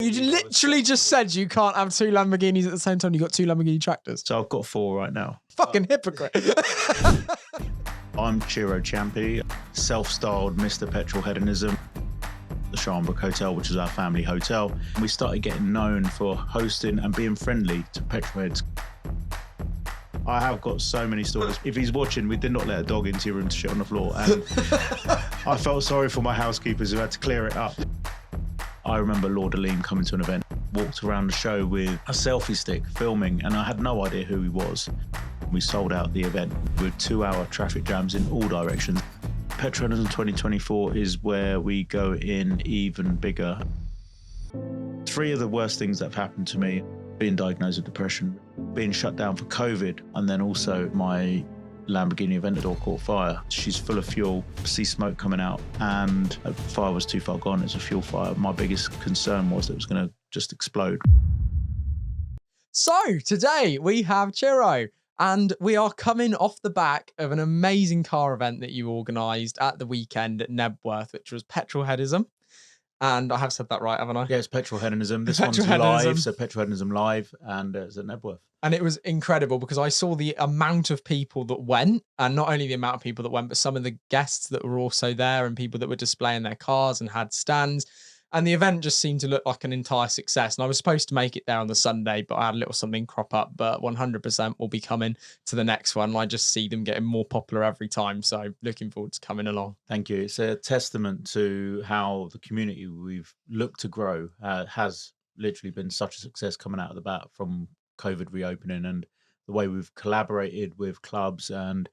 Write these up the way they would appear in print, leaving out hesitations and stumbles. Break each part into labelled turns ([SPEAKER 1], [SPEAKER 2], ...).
[SPEAKER 1] You literally just said you can't have two Lamborghinis at the same time. You got two Lamborghini tractors.
[SPEAKER 2] So I've got 4 right now.
[SPEAKER 1] Fucking hypocrite.
[SPEAKER 2] I'm Ciro Ciampi, self-styled Mr. Petrolheadonism, the Scharnbrook Hotel, which is our family hotel. We started getting known for hosting and being friendly to petrolheads. I have got so many stories. If he's watching, we did not let a dog into your room to shit on the floor. And I felt sorry for my housekeepers who had to clear it up. I remember Lord Aleem coming to an event, walked around the show with a selfie stick filming, and I had no idea who he was. We sold out the event with 2-hour traffic jams in all directions. Petrohedonism 2024 is where we go in even bigger. 3 of the worst things that have happened to me: being diagnosed with depression, being shut down for COVID, and then also my Lamborghini Aventador caught fire. She's full of fuel, see smoke coming out, and the fire was too far gone. It's a fuel fire. My biggest concern was that it was going to just explode.
[SPEAKER 1] So today we have Ciro, and we are coming off the back of an amazing car event that you organised at the weekend at Nebworth, which was Petrolheadism. And I have said that right, haven't I?
[SPEAKER 2] Yeah, it's Petrolheadonism. This one's live, so Petrolheadonism live, and it's at Nebworth.
[SPEAKER 1] And it was incredible because I saw the amount of people that went, and not only the amount of people that went, but some of the guests that were also there and people that were displaying their cars and had stands. And the event just seemed to look like an entire success. And I was supposed to make it there on the Sunday, but I had a little something crop up. But 100% will be coming to the next one. I just see them getting more popular every time. So looking forward to coming along.
[SPEAKER 2] Thank you. It's a testament to how the community we've looked to grow has literally been such a success coming out of the bat from COVID reopening, and the way we've collaborated with clubs and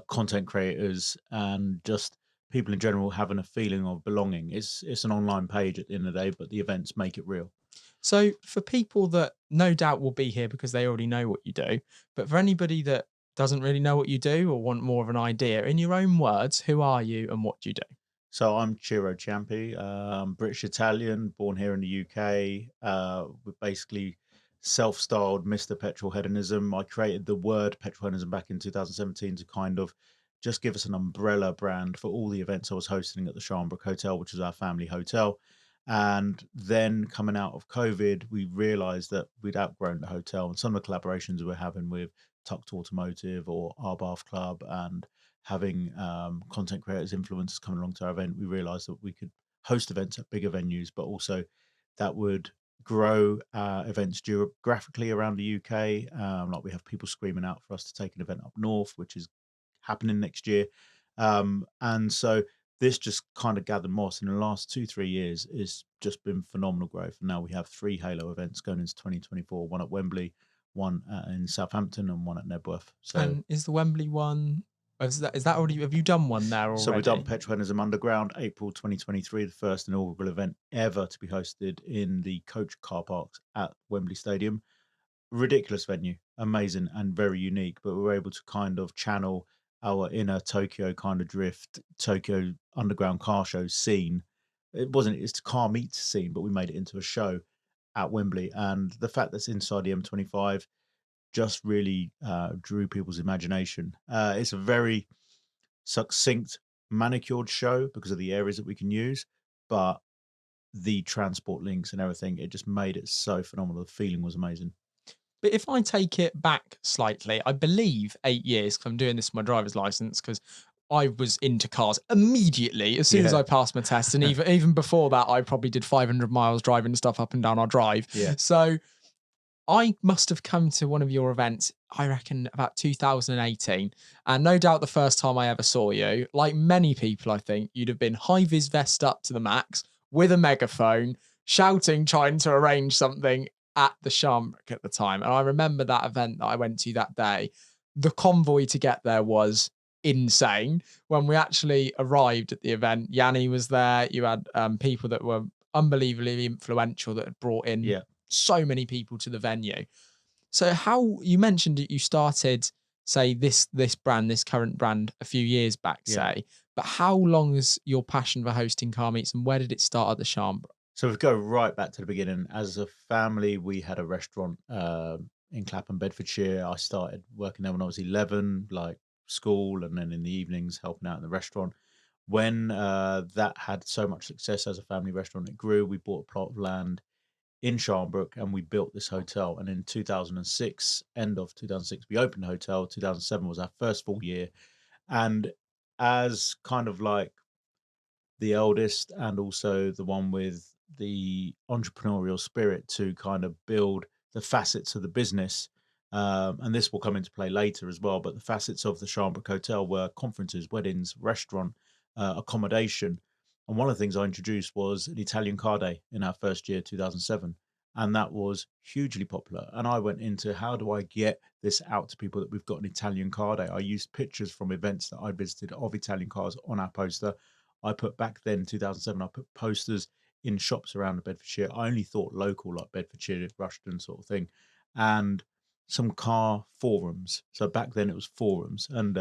[SPEAKER 2] content creators and just people in general having a feeling of belonging. It's an online page at the end of the day, but the events make it real.
[SPEAKER 1] So for people that no doubt will be here because they already know what you do, but for anybody that doesn't really know what you do or want more of an idea, in your own words, who are you and what do you do?
[SPEAKER 2] So I'm Ciro Ciampi. I'm British Italian, born here in the UK. We're basically self-styled Mr. Petrolheadonism. I created the word Petrolheadonism back in 2017 to kind of just give us an umbrella brand for all the events I was hosting at the Scharnbrook Hotel, which is our family hotel. And then coming out of COVID, we realized that we'd outgrown the hotel, and some of the collaborations we're having with Tucked Automotive or Our Bath Club and having content creators, influencers coming along to our event, we realized that we could host events at bigger venues, but also that would grow events geographically around the UK. Like we have people screaming out for us to take an event up north, which is happening next year. And so this just kind of gathered moss in the last 2-3 years. It's just been phenomenal growth. And now we have 3 Halo events going into 2024, one at Wembley, one in Southampton, and one at Nebworth. So,
[SPEAKER 1] and is the Wembley one, is that already, have you done one there already?
[SPEAKER 2] So we've done Petrohedonism Underground, April 2023, the first inaugural event ever to be hosted in the coach car parks at Wembley Stadium. Ridiculous venue, amazing and very unique, but we were able to kind of channel our inner Tokyo kind of drift, Tokyo underground car show scene. It's a car meets scene, but we made it into a show at Wembley. And the fact that's inside the M25 just really drew people's imagination. It's a very succinct, manicured show because of the areas that we can use, but the transport links and everything, it just made it so phenomenal. The feeling was amazing.
[SPEAKER 1] But if I take it back slightly, I believe 8 years, because I'm doing this for my driver's license, because I was into cars immediately as soon as I passed my test. And even before that, I probably did 500 miles driving stuff up and down our drive.
[SPEAKER 2] Yeah.
[SPEAKER 1] So I must have come to one of your events, I reckon about 2018. And no doubt the first time I ever saw you, like many people, I think, you'd have been high-vis vest up to the max with a megaphone, shouting, trying to arrange something at the Scharnbrook at the time. And I remember that event that I went to that day. The convoy to get there was insane. When we actually arrived at the event, Yanni was there. You had people that were unbelievably influential that had brought in so many people to the venue. So how, you mentioned that you started, say, this brand, this current brand a few years back, say, but how long is your passion for hosting car meets and where did it start at the Scharnbrook?
[SPEAKER 2] So we go right back to the beginning. As a family, we had a restaurant in Clapham, Bedfordshire. I started working there when I was 11, like school, and then in the evenings helping out in the restaurant. When that had so much success as a family restaurant, it grew. We bought a plot of land in Scharnbrook, and we built this hotel. And in 2006, end of 2006, we opened the hotel. 2007 was our first full year. And as kind of like the eldest and also the one with the entrepreneurial spirit to kind of build the facets of the business. And this will come into play later as well. But the facets of the Scharnbrook Hotel were conferences, weddings, restaurant, accommodation. And one of the things I introduced was an Italian car day in our first year, 2007. And that was hugely popular. And I went into how do I get this out to people that we've got an Italian car day? I used pictures from events that I visited of Italian cars on our poster. I put back then, 2007, I put posters in shops around the Bedfordshire. I only thought local, like Bedfordshire, Rushden sort of thing, and some car forums. So back then it was forums, and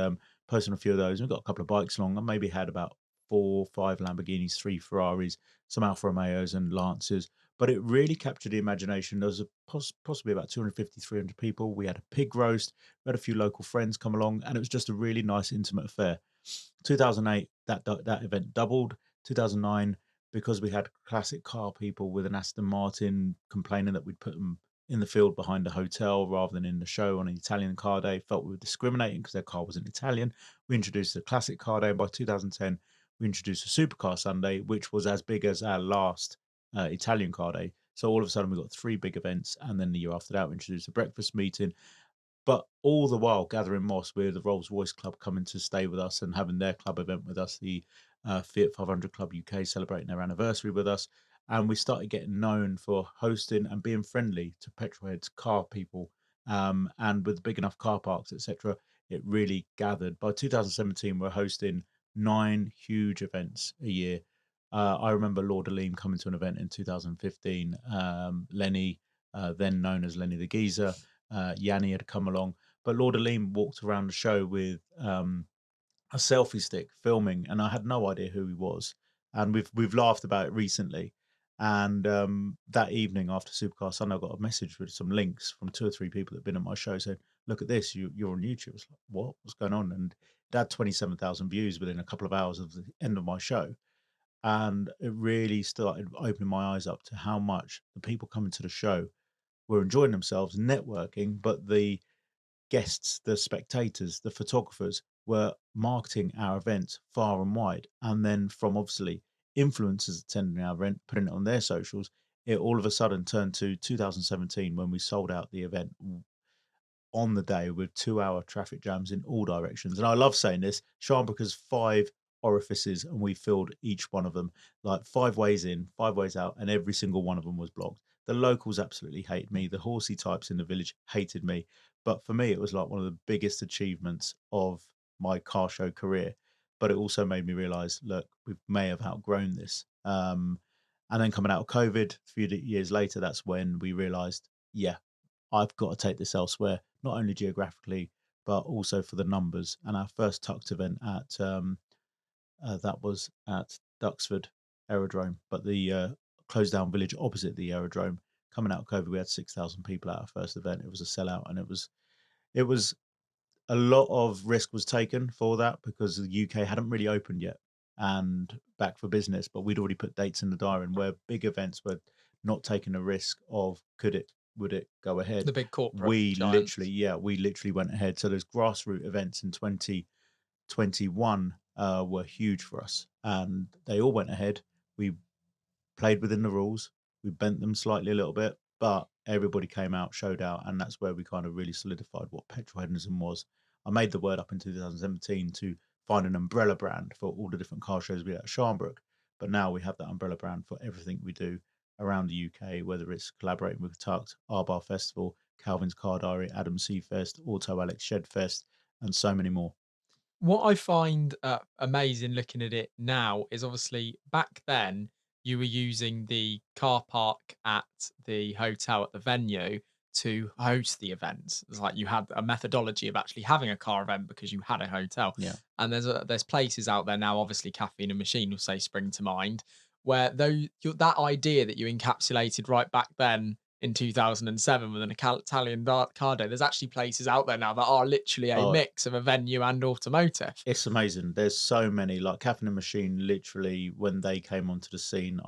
[SPEAKER 2] posting a few of those. We got a couple of bikes along. I maybe had about 4, 5 Lamborghinis, 3 Ferraris, some Alfa Romeos and Lancers. But it really captured the imagination. There was possibly about 250, 300 people. We had a pig roast. We had a few local friends come along, and it was just a really nice, intimate affair. 2008, that event doubled. 2009, because we had classic car people with an Aston Martin complaining that we'd put them in the field behind a hotel rather than in the show on an Italian car day, felt we were discriminating because their car wasn't Italian. We introduced the classic car day. And by 2010, we introduced a supercar Sunday, which was as big as our last Italian car day. So all of a sudden, we got 3 big events. And then the year after that, we introduced a breakfast meeting, but all the while gathering moss with the Rolls-Royce Club coming to stay with us and having their club event with us, the Fiat 500 Club UK celebrating their anniversary with us. And we started getting known for hosting and being friendly to petrolheads, car people, and with big enough car parks, etc. It really gathered. By 2017, we're hosting 9 huge events a year. I remember Lord Aleem coming to an event in 2015. Lenny, then known as Lenny the Geezer, Yanni had come along, but Lord Aleem walked around the show with a selfie stick filming, and I had no idea who he was. And we've laughed about it recently. And that evening after Supercar Sunday, I got a message with some links from 2 or 3 people that'd been at my show saying, "Look at this, you're on YouTube." I was like, "What? What's going on?" And it had 27,000 views within a couple of hours of the end of my show. And it really started opening my eyes up to how much the people coming to the show were enjoying themselves, networking, but the guests, the spectators, the photographers were marketing our event far and wide. And then from obviously influencers attending our event, putting it on their socials, it all of a sudden turned to 2017 when we sold out the event on the day with 2-hour traffic jams in all directions. And I love saying this, Scharnbrook has 5 orifices and we filled each one of them, like 5 ways in, 5 ways out, and every single one of them was blocked. The locals absolutely hated me. The horsey types in the village hated me. But for me, it was like one of the biggest achievements of my car show career. But it also made me realize, look, we may have outgrown this. And then coming out of COVID, a few years later, that's when we realized, yeah, I've got to take this elsewhere, not only geographically, but also for the numbers. And our first tucked event at that was at Duxford Aerodrome, but the closed down village opposite the aerodrome. Coming out of COVID, we had 6,000 people at our first event. It was a sellout, and it was a lot of risk was taken for that because the UK hadn't really opened yet and back for business, but we'd already put dates in the diary, and where big events were not taking a risk of would it go ahead.
[SPEAKER 1] The big corporate
[SPEAKER 2] We literally,
[SPEAKER 1] giants.
[SPEAKER 2] yeah, we literally went ahead. So those grassroots events in 2021 were huge for us, and they all went ahead. We played within the rules. We bent them slightly a little bit, but everybody came out, showed out, and that's where we kind of really solidified what petrolheadonism was. I made the word up in 2017 to find an umbrella brand for all the different car shows we had at Scharnbrook, but now we have that umbrella brand for everything we do around the UK, whether it's collaborating with Tucked, Bar Festival, Calvin's Car Diary, Adam C Fest, Auto Alex Shed Fest, and so many more.
[SPEAKER 1] What I find amazing looking at it now is obviously back then you were using the car park at the hotel at the venue to host the events. It's like you had a methodology of actually having a car event because you had a hotel.
[SPEAKER 2] Yeah.
[SPEAKER 1] And there's places out there now, obviously Caffeine and Machine will say spring to mind, where that idea that you encapsulated right back then in 2007 with an Italian car day. There's actually places out there now that are literally a
[SPEAKER 2] Oh,
[SPEAKER 1] mix of a venue and automotive.
[SPEAKER 2] it's amazing. There's so many, like Caffeine and Machine, literally, when they came onto the scene,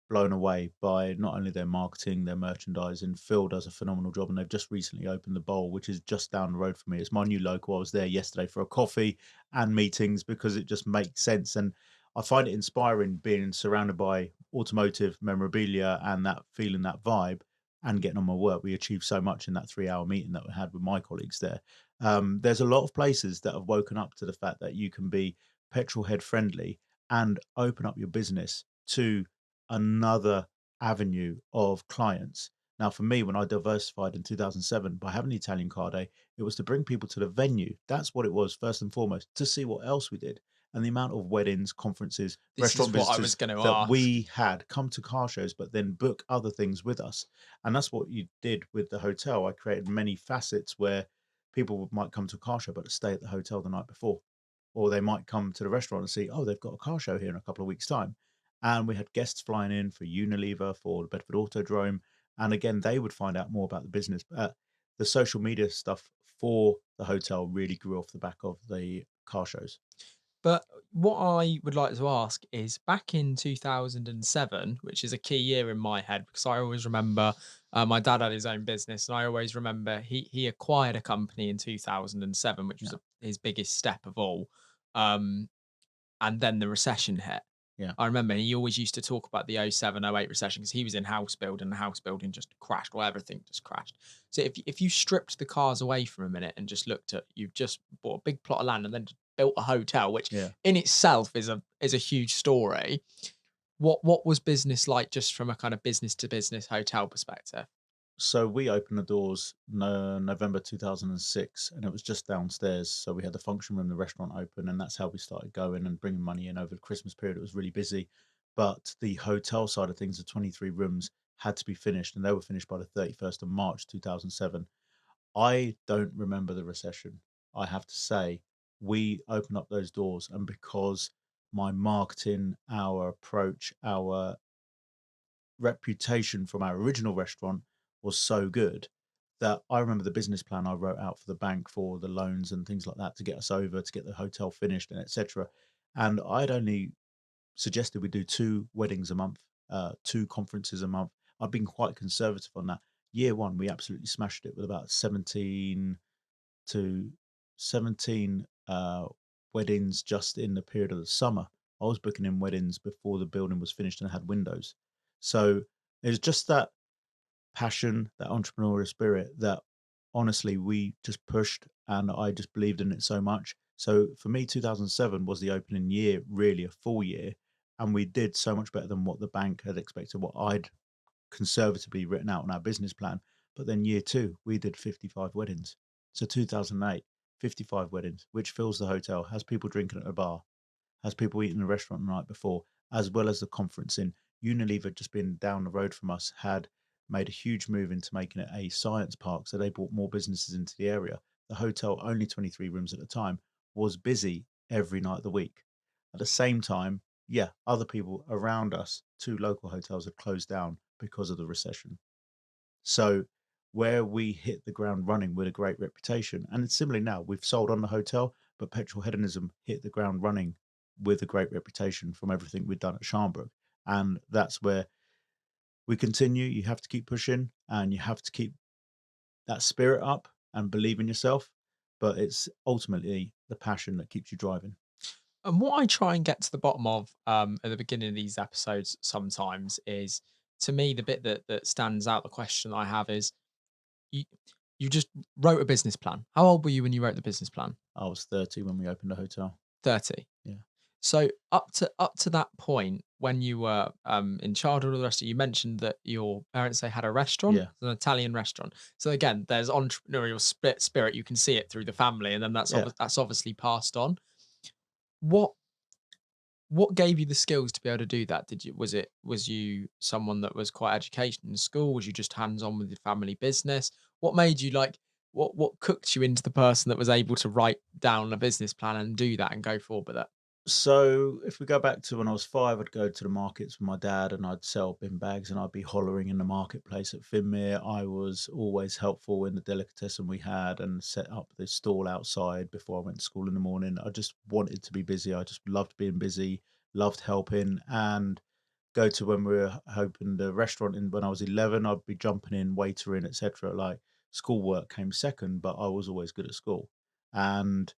[SPEAKER 2] blown away by not only their marketing, their merchandising. Phil does a phenomenal job, and they've just recently opened the Bowl, which is just down the road from me. It's my new local. I was there yesterday for a coffee and meetings because it just makes sense. And I find it inspiring being surrounded by automotive memorabilia and that feeling, that vibe, and getting on my work. We achieved so much in that 3 hour meeting that we had with my colleagues there. There's a lot of places that have woken up to the fact that you can be petrol head friendly and open up your business to another avenue of clients. Now, for me, when I diversified in 2007 by having the Italian car day, it was to bring people to the venue. That's what it was, first and foremost, to see what else we did. And the amount of weddings, conferences,
[SPEAKER 1] This
[SPEAKER 2] restaurant
[SPEAKER 1] is what I was
[SPEAKER 2] visitors
[SPEAKER 1] going to
[SPEAKER 2] that
[SPEAKER 1] ask.
[SPEAKER 2] we had come to car shows, but then book other things with us. And that's what you did with the hotel. I created many facets where people might come to a car show, but stay at the hotel the night before. Or they might come to the restaurant and see, oh, they've got a car show here in a couple of weeks' time. And we had guests flying in for Unilever, for the Bedford Autodrome. And again, they would find out more about the business. The social media stuff for the hotel really grew off the back of the car shows.
[SPEAKER 1] But what I would like to ask is back in 2007, which is a key year in my head because I always remember my dad had his own business, and I always remember he acquired a company in 2007, which was
[SPEAKER 2] Yeah.
[SPEAKER 1] his biggest step of all. Um, and then the recession hit.
[SPEAKER 2] Yeah.
[SPEAKER 1] I remember he always used to talk about the '07, '08 recession because he was in house building and the house building just crashed, or everything just crashed. So if you stripped the cars away for a minute and just looked at, you've just bought a big plot of land and then just built a hotel, which
[SPEAKER 2] Yeah.
[SPEAKER 1] in itself is a huge story. What was business like just from a kind of business to business hotel perspective?
[SPEAKER 2] So we opened the doors no, November 2006, and it was just downstairs. So we had the function room, the restaurant open, and that's how we started going and bringing money in over the Christmas period. It was really busy, but the hotel side of things, the 23 rooms, had to be finished, and they were finished by the 31st of March 2007. I don't remember the recession. I have to say, we opened up those doors, and because my marketing, our approach, our reputation from our original restaurant was so good that I remember the business plan I wrote out for the bank for the loans and things like that to get us over, to get the hotel finished and etc. And I'd only suggested we do 2 weddings a month, 2 conferences a month. I've been quite conservative on that. Year one, we absolutely smashed it with about 17 to 17 weddings just in the period of the summer. I was booking in weddings before the building was finished and had windows. So it was just that passion, that entrepreneurial spirit that honestly we just pushed and I just believed in it so much. So for me, 2007 was the opening year, really a full year. And we did so much better than what the bank had expected, what I'd conservatively written out on our business plan. But then year two, we did 55 weddings. So 2008, 55 weddings, which fills the hotel, has people drinking at a bar, has people eating in a restaurant the night before, as well as the conference in. Unilever, just been down the road from us, had made a huge move into making it a science park. So they brought more businesses into the area. The hotel, only 23 rooms at the time, was busy every night of the week. At the same time, yeah, other people around us, 2 local hotels had closed down because of the recession. So where we hit the ground running with a great reputation, and it's similarly now, we've sold on the hotel, but Petrol Hedonism hit the ground running with a great reputation from everything we've done at Scharnbrook. And that's where we continue. You have to keep pushing and you have to keep that spirit up and believe in yourself. But it's ultimately the passion that keeps you driving.
[SPEAKER 1] And what I try and get to the bottom of at the beginning of these episodes sometimes is, to me, the bit that stands out. The question I have is, you you just wrote a business plan. How old were you when you wrote the business plan?
[SPEAKER 2] I was 30 when we opened the hotel.
[SPEAKER 1] 30.
[SPEAKER 2] Yeah.
[SPEAKER 1] So up to that point, when you were in childhood, all the rest of it, you mentioned that your parents, they had a restaurant,
[SPEAKER 2] Yeah.
[SPEAKER 1] an Italian restaurant. So again, there's entrepreneurial spirit. You can see it through the family, and then
[SPEAKER 2] Yeah.
[SPEAKER 1] that's obviously passed on. What what gave you the skills to be able to do that? Was you someone that was quite educated in school? Was you just hands on with your family business? What made you like? What cooked you into the person that was able to write down a business plan and do that and go forward with it?
[SPEAKER 2] So if we go back to when I was 5, I'd go to the markets with my dad and I'd sell bin bags and I'd be hollering in the marketplace at Finmere. I was always helpful in the delicatessen we had and set up this stall outside before I went to school in the morning. I just wanted to be busy. I just loved being busy, loved helping. And go to when we were opened the restaurant in when I was 11, I'd be jumping in, waitering, etc. Like schoolwork came second, but I was always good at school. And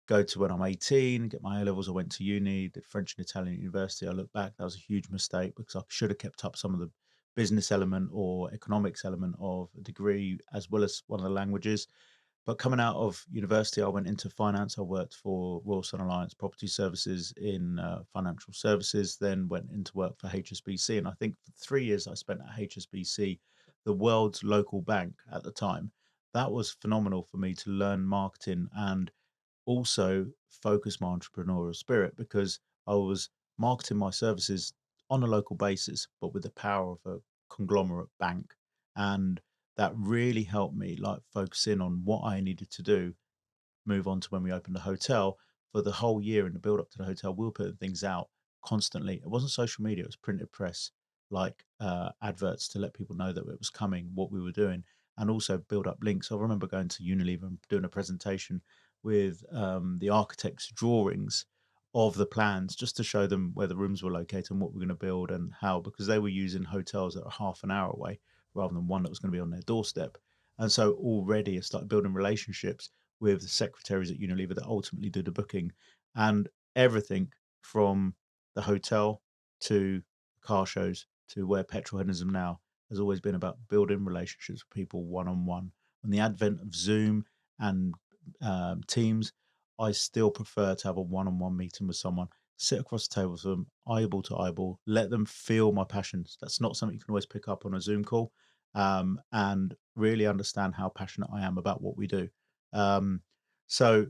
[SPEAKER 2] go to when I'm 18, get my A levels. I went to uni, did French and Italian at university. I look back, that was a huge mistake because I should have kept up some of the business element or economics element of a degree as well as one of the languages. But coming out of university, I went into finance. I worked for Royal Sun Alliance Property Services in financial services, then went into work for HSBC. And I think for 3 years I spent at HSBC, the world's local bank at the time. That was phenomenal for me to learn marketing and also focus my entrepreneurial spirit because I was marketing my services on a local basis, but with the power of a conglomerate bank. And that really helped me like focus in on what I needed to do, move on to when we opened the hotel. For the whole year in the build up to the hotel, we were putting things out constantly. It wasn't social media, it was printed press, like adverts to let people know that it was coming, what we were doing, and also build up links. I remember going to Unilever and doing a presentation with the architect's drawings of the plans just to show them where the rooms were located and what we're going to build and how, because they were using hotels that are half an hour away rather than one that was going to be on their doorstep. And so already I started building relationships with the secretaries at Unilever that ultimately do the booking, and everything from the hotel to car shows to where Petrolheadonism now has always been about building relationships with people one on one. On the advent of Zoom and Teams, I still prefer to have a one on one meeting with someone, sit across the table with them, eyeball to eyeball, let them feel my passions. That's not something you can always pick up on a Zoom call, and really understand how passionate I am about what we do. Um, so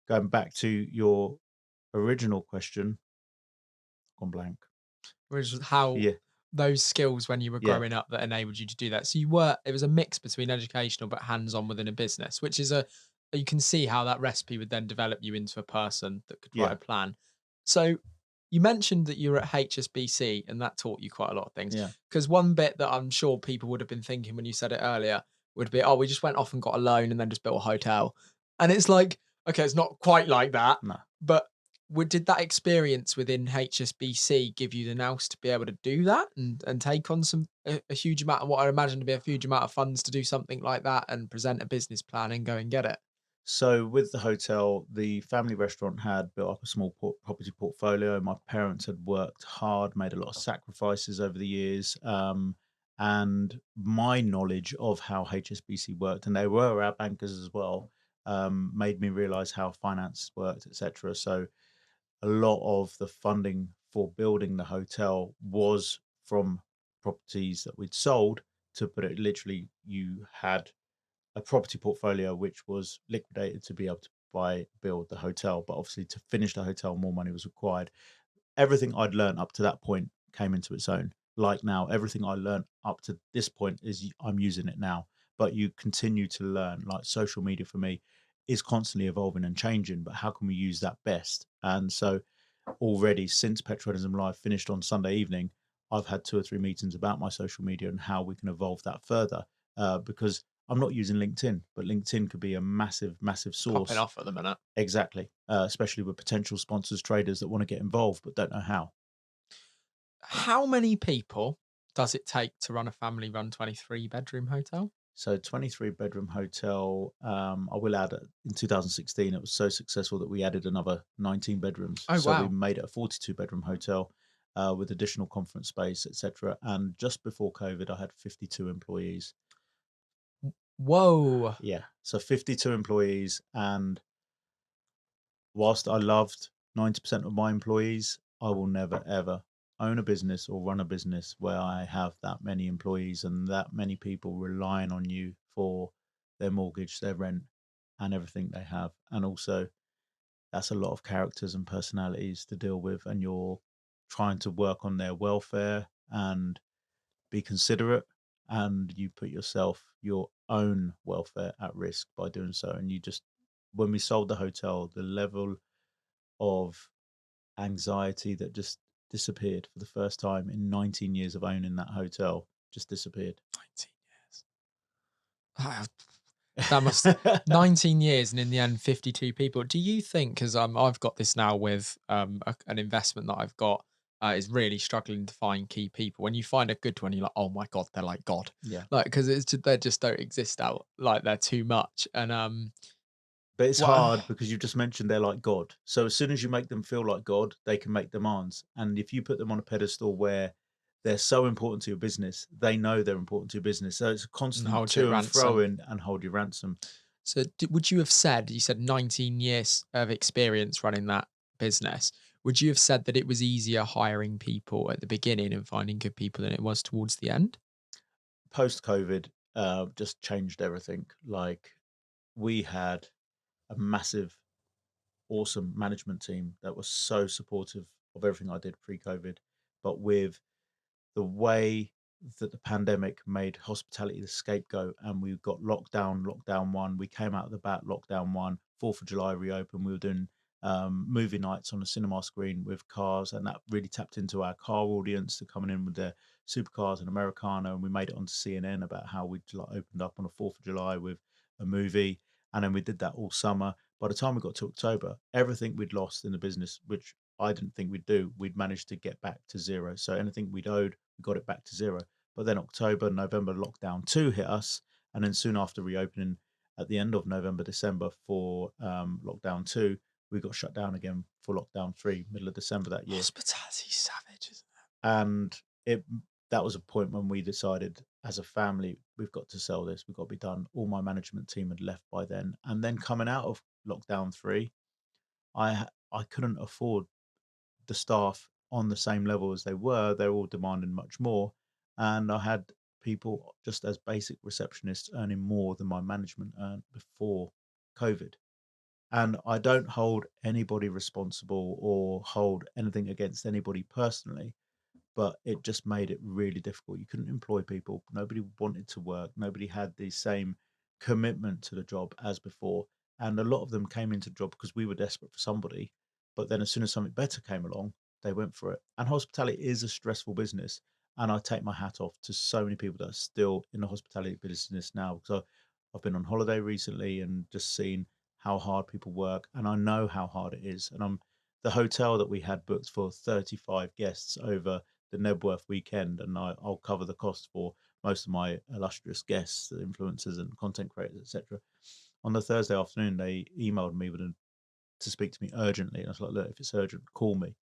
[SPEAKER 2] going back to your original question, gone blank.
[SPEAKER 1] Which was how
[SPEAKER 2] Yeah,
[SPEAKER 1] those skills when you were
[SPEAKER 2] yeah,
[SPEAKER 1] growing up that enabled you to do that. So it was a mix between educational but hands-on within a business, which is you can see how that recipe would then develop you into a person that could write
[SPEAKER 2] yeah,
[SPEAKER 1] a plan. So you mentioned that you were at HSBC and that taught you quite a lot of things.
[SPEAKER 2] yeah.
[SPEAKER 1] Because one bit that I'm sure people would have been thinking when you said it earlier would be, oh, we just went off and got a loan and then just built a hotel. And it's like, okay, it's not quite like that,
[SPEAKER 2] No.
[SPEAKER 1] but did that experience within HSBC give you the nous to be able to do that and take on a huge amount of what I imagine to be a huge amount of funds to do something like that and present a business plan and go and get it?
[SPEAKER 2] So with the hotel, the family restaurant had built up a small property portfolio. My parents had worked hard, made a lot of sacrifices over the years, and my knowledge of how HSBC worked, and they were our bankers as well, made me realize how finance worked, etc. So a lot of the funding for building the hotel was from properties that we'd sold. To put it literally, you had a property portfolio which was liquidated to be able to build the hotel, but obviously to finish the hotel, more money was required. Everything I'd learned up to that point came into its own. Like now, everything I learned up to this point I'm using it now, but you continue to learn. Like social media for me is constantly evolving and changing, but how can we use that best? And so already since Petrohedonism Live finished on Sunday evening, I've had 2 or 3 meetings about my social media and how we can evolve that further. Because I'm not using LinkedIn, but LinkedIn could be a massive, massive
[SPEAKER 1] Popping
[SPEAKER 2] source.
[SPEAKER 1] off at the minute.
[SPEAKER 2] Exactly. Especially with potential sponsors, traders that want to get involved but don't know how.
[SPEAKER 1] How many people does it take to run a family-run 23-bedroom hotel?
[SPEAKER 2] So 23-bedroom hotel. I will add in 2016, it was so successful that we added another 19 bedrooms.
[SPEAKER 1] Oh,
[SPEAKER 2] So we
[SPEAKER 1] wow.
[SPEAKER 2] made it a 42-bedroom hotel with additional conference space, etc. And just before COVID, I had 52 employees.
[SPEAKER 1] Whoa.
[SPEAKER 2] Yeah, so 52 employees. And whilst I loved 90% of my employees, I will never ever own a business or run a business where I have that many employees and that many people relying on you for their mortgage, their rent, and everything they have. And also, that's a lot of characters and personalities to deal with, and you're trying to work on their welfare and be considerate, and you put your own welfare at risk by doing so. And you just, when we sold the hotel, the level of anxiety that just disappeared for the first time in 19 years of owning that hotel, just disappeared.
[SPEAKER 1] 19 years. Ah, that must 19 years and in the end 52 people. Do you think, because I've got this now with an investment that I've got, is really struggling to find key people. When you find a good one, you're like, oh my god, they're like God,
[SPEAKER 2] Yeah.
[SPEAKER 1] like because they just don't exist out, like they're too much. And
[SPEAKER 2] But it's
[SPEAKER 1] what
[SPEAKER 2] hard because you've just mentioned they're like God. So as soon as you make them feel like God, they can make demands. And if you put them on a pedestal where they're so important to your business, they know they're important to your business. So it's a
[SPEAKER 1] and
[SPEAKER 2] constant
[SPEAKER 1] hold you at
[SPEAKER 2] to and fro
[SPEAKER 1] ransom.
[SPEAKER 2] in and hold you ransom.
[SPEAKER 1] So, would you have said, you said 19 years of experience running that business? Would you have said that it was easier hiring people at the beginning and finding good people than it was towards the end?
[SPEAKER 2] Post COVID just changed everything. Like we had a massive, awesome management team that was so supportive of everything I did pre-COVID, but with the way that the pandemic made hospitality the scapegoat and we got lockdown one, we came out of the bat, lockdown one, 4th of July reopened, we were doing movie nights on a cinema screen with cars, and that really tapped into our car audience to coming in with their supercars and Americana, and we made it onto CNN about how we like opened up on a 4th of July with a movie, and then we did that all summer. By the time we got to October, everything we'd lost in the business, which I didn't think we'd do, we'd managed to get back to zero. So anything we'd owed, we got it back to zero. But then October, November, lockdown two hit us. And then soon after reopening at the end of November, December for lockdown two, we got shut down again for lockdown three, middle of December that year.
[SPEAKER 1] Hospitality savage, isn't
[SPEAKER 2] And it that was a point when we decided as a family, we've got to sell this, we've got to be done. All my management team had left by then. And then coming out of lockdown three, I couldn't afford the staff on the same level as they were. They're all demanding much more. And I had people just as basic receptionists earning more than my management earned before COVID. And I don't hold anybody responsible or hold anything against anybody personally, but it just made it really difficult. You couldn't employ people. Nobody wanted to work. Nobody had the same commitment to the job as before. And a lot of them came into the job because we were desperate for somebody. But then as soon as something better came along, they went for it. And hospitality is a stressful business. And I take my hat off to so many people that are still in the hospitality business now, because I've been on holiday recently and just seen how hard people work. And I know how hard it is. And the hotel that we had booked for 35 guests over the Nebworth weekend, and I'll cover the cost for most of my illustrious guests, the influencers and content creators, etc. On the Thursday afternoon, they emailed me to speak to me urgently, and I was like, "Look, if it's urgent, call me."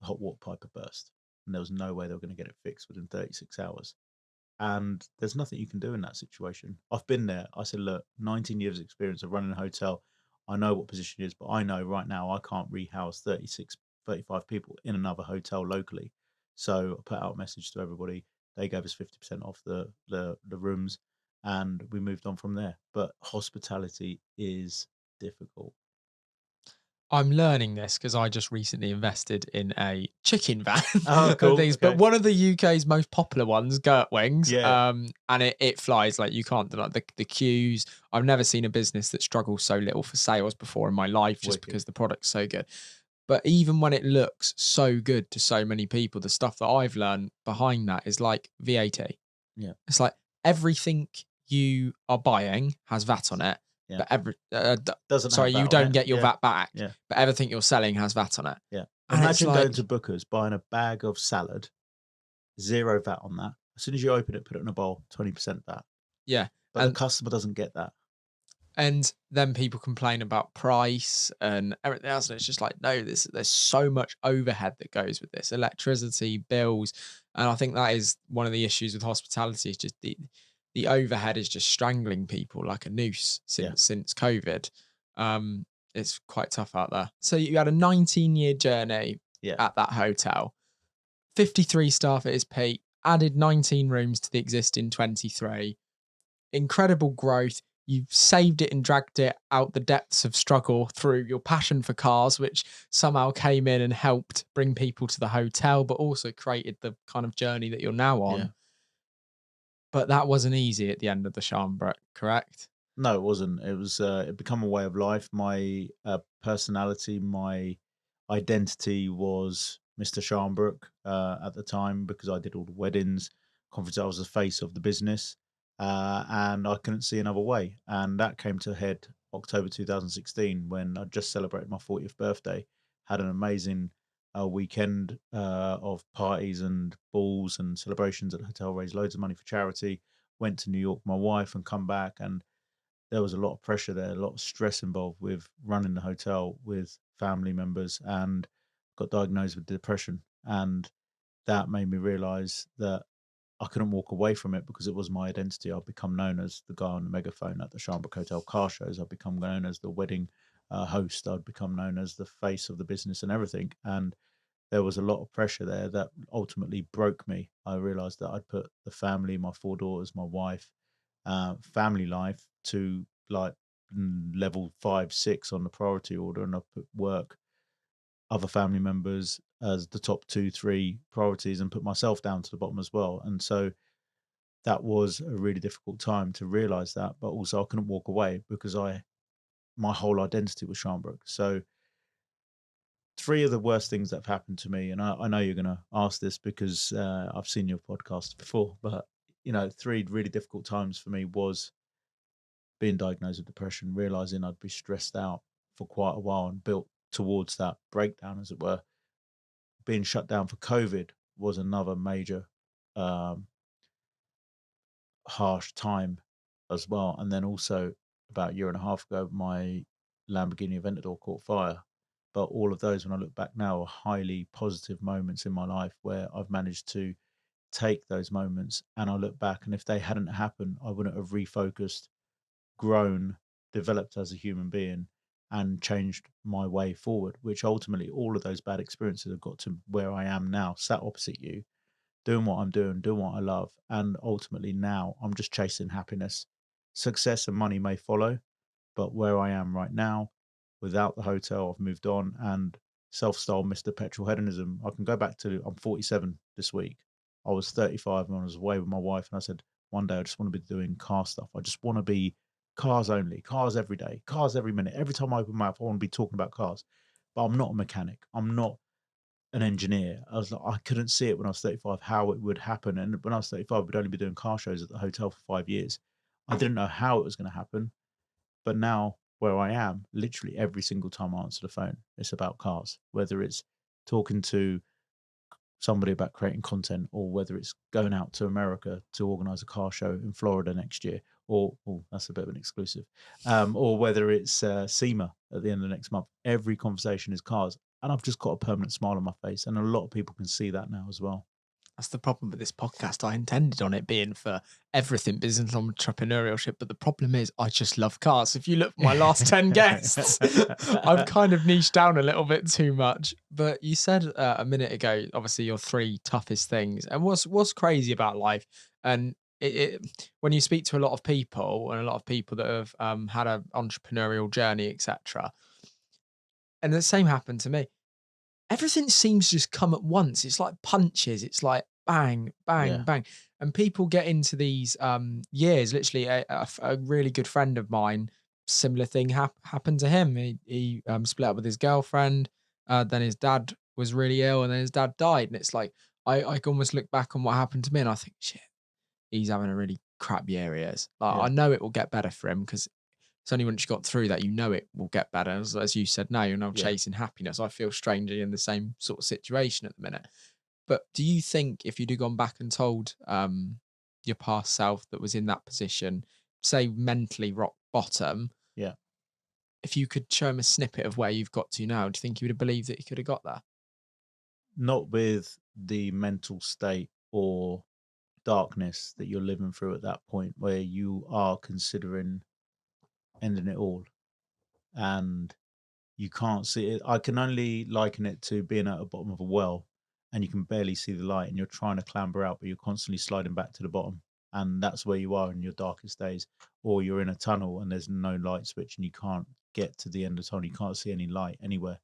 [SPEAKER 2] The hot water pipe had burst, and there was no way they were going to get it fixed within 36 hours. And there's nothing you can do in that situation. I've been there. I said, look, 19 years experience of running a hotel. I know what position it is, but I know right now I can't rehouse 36, 35 people in another hotel locally. So I put out a message to everybody. They gave us 50% off the rooms, and we moved on from there. But hospitality is difficult.
[SPEAKER 1] I'm learning this because I just recently invested in a chicken van
[SPEAKER 2] Oh,
[SPEAKER 1] and
[SPEAKER 2] cool.
[SPEAKER 1] things, but
[SPEAKER 2] Okay.
[SPEAKER 1] one of the UK's most popular ones, Gertwings,
[SPEAKER 2] Yeah.
[SPEAKER 1] and it flies like you can't deny the queues. I've never seen a business that struggles so little for sales before in my life, just
[SPEAKER 2] Wicked.
[SPEAKER 1] because the product's so good. But even when it looks so good to so many people, the stuff that I've learned behind that is like VAT.
[SPEAKER 2] Yeah.
[SPEAKER 1] It's like everything you are buying has VAT on it,
[SPEAKER 2] Yeah.
[SPEAKER 1] but
[SPEAKER 2] Doesn't have
[SPEAKER 1] sorry,
[SPEAKER 2] that
[SPEAKER 1] you
[SPEAKER 2] on
[SPEAKER 1] don't
[SPEAKER 2] it.
[SPEAKER 1] get your
[SPEAKER 2] Yeah.
[SPEAKER 1] VAT back,
[SPEAKER 2] Yeah.
[SPEAKER 1] but everything you're selling has VAT on it.
[SPEAKER 2] Yeah.
[SPEAKER 1] And it's
[SPEAKER 2] Imagine going
[SPEAKER 1] like,
[SPEAKER 2] to Booker's, buying a bag of salad, zero VAT on that. As soon as you open it, put it in a bowl, 20% VAT.
[SPEAKER 1] yeah.
[SPEAKER 2] But the
[SPEAKER 1] And
[SPEAKER 2] customer doesn't get that.
[SPEAKER 1] then people complain about price and everything else. And it's just like, no, there's so much overhead that goes with this, electricity, bills. And I think that is one of the issues with hospitality, is just the overhead is just strangling people like a noose
[SPEAKER 2] Yeah.
[SPEAKER 1] since COVID. It's quite tough out there. So you had a 19-year journey
[SPEAKER 2] Yeah.
[SPEAKER 1] at that hotel, 53 staff at its peak, added 19 rooms to the existing 23. Incredible growth. You've saved it and dragged it out the depths of struggle through your passion for cars, which somehow came in and helped bring people to the hotel, but also created the kind of journey that you're now
[SPEAKER 2] Yeah.
[SPEAKER 1] on. But that wasn't easy at the end of the Scharnbrook, correct?
[SPEAKER 2] No, it wasn't. It was it become a way of life. My personality, my identity was Mr. Scharnbrook at the time, because I did all the weddings, conferences. I was the face of the business, and I couldn't see another way. And that came to a head October 2016 when I just celebrated my 40th birthday. Had an amazing a weekend of parties and balls and celebrations at the hotel, raised loads of money for charity, went to New York with my wife and come back. And there was a lot of pressure there, a lot of stress involved with running the hotel with family members, and got diagnosed with depression. And that made me realize that I couldn't walk away from it because it was my identity. I've become known as the guy on the megaphone at the Scharnbrook Hotel car shows. I've become known as the wedding host. I'd become known as the face of the business and everything. And there was a lot of pressure there that ultimately broke me. I realized that I'd put the family, my four daughters, my wife, family life to like level 5, 6 on the priority order, and I put work, other family members as the top 2, 3 priorities, and put myself down to the bottom as well. And so that was a really difficult time to realize that, but also I couldn't walk away because my whole identity was Scharnbrook. So three of the worst things that have happened to me, and I know you're going to ask this because I've seen your podcast before, but three really difficult times for me was being diagnosed with depression, realizing I'd be stressed out for quite a while and built towards that breakdown, as it were. Being shut down for COVID was another major um, harsh time as well. And then also about a year and a half ago, my Lamborghini Aventador caught fire. But all of those, when I look back now, are highly positive moments in my life where I've managed to take those moments, and I look back, and if they hadn't happened, I wouldn't have refocused, grown, developed as a human being, and changed my way forward, which ultimately all of those bad experiences have got to where I am now, sat opposite you, doing what I'm doing what I love. And ultimately now I'm just chasing happiness. Success and money may follow, but where I am right now, without the hotel, I've moved on and self-styled Mr. Petrolheadonism. I can go back to, I'm 47 this week. I was 35 when I was away with my wife, and I said, one day I just want to be doing car stuff. I just want to be cars only, cars every day, cars every minute. Every time I open my mouth, I want to be talking about cars. But I'm not a mechanic. I'm not an engineer. I was like, I couldn't see it when I was 35 how it would happen. And when I was 35, we'd only be doing car shows at the hotel for 5 years. I didn't know how it was going to happen. But now, where I am, literally every single time I answer the phone, it's about cars, whether it's talking to somebody about creating content, or whether it's going out to America to organize a car show in Florida next year, or that's a bit of an exclusive, or whether it's SEMA at the end of the next month. Every conversation is cars, and I've just got a permanent smile on my face, and a lot of people can see that now as well.
[SPEAKER 1] That's the problem with this podcast. I intended on it being for everything business entrepreneurship, but the problem is I just love cars. If you look at my last 10 guests, I've kind of niched down a little bit too much. But you said a minute ago, obviously your three toughest things. And what's crazy about life, and when you speak to a lot of people and a lot of people that have had an entrepreneurial journey, etc., and the same happened to me, everything seems to just come at once. It's like punches. It's like bang, bang,
[SPEAKER 2] Yeah,
[SPEAKER 1] bang. And people get into these years. Literally, a really good friend of mine, similar thing happened to him. He split up with his girlfriend. Then his dad was really ill, and then his dad died. And it's like I can almost look back on what happened to me, and I think, shit, he's having a really crap year. He is. Like, I
[SPEAKER 2] yeah,
[SPEAKER 1] know it will get better for him because it's only once you got through that, you know it will get better. As you said, now you're now
[SPEAKER 2] yeah.
[SPEAKER 1] chasing happiness. I feel strangely in the same sort of situation at the minute. But do you think if you'd have gone back and told your past self that was in that position, say mentally rock bottom,
[SPEAKER 2] Yeah.
[SPEAKER 1] if you could show him a snippet of where you've got to now, do you think he would have believed that he could have got there?
[SPEAKER 2] Not with the mental state or darkness that you're living through at that point where you are considering ending it all, and you can't see it. I can only liken it to being at the bottom of a well, and you can barely see the light, and you're trying to clamber out, but you're constantly sliding back to the bottom. And that's where you are in your darkest days. Or you're in a tunnel and there's no light switch and you can't get to the end of the tunnel. You can't see any light anywhere.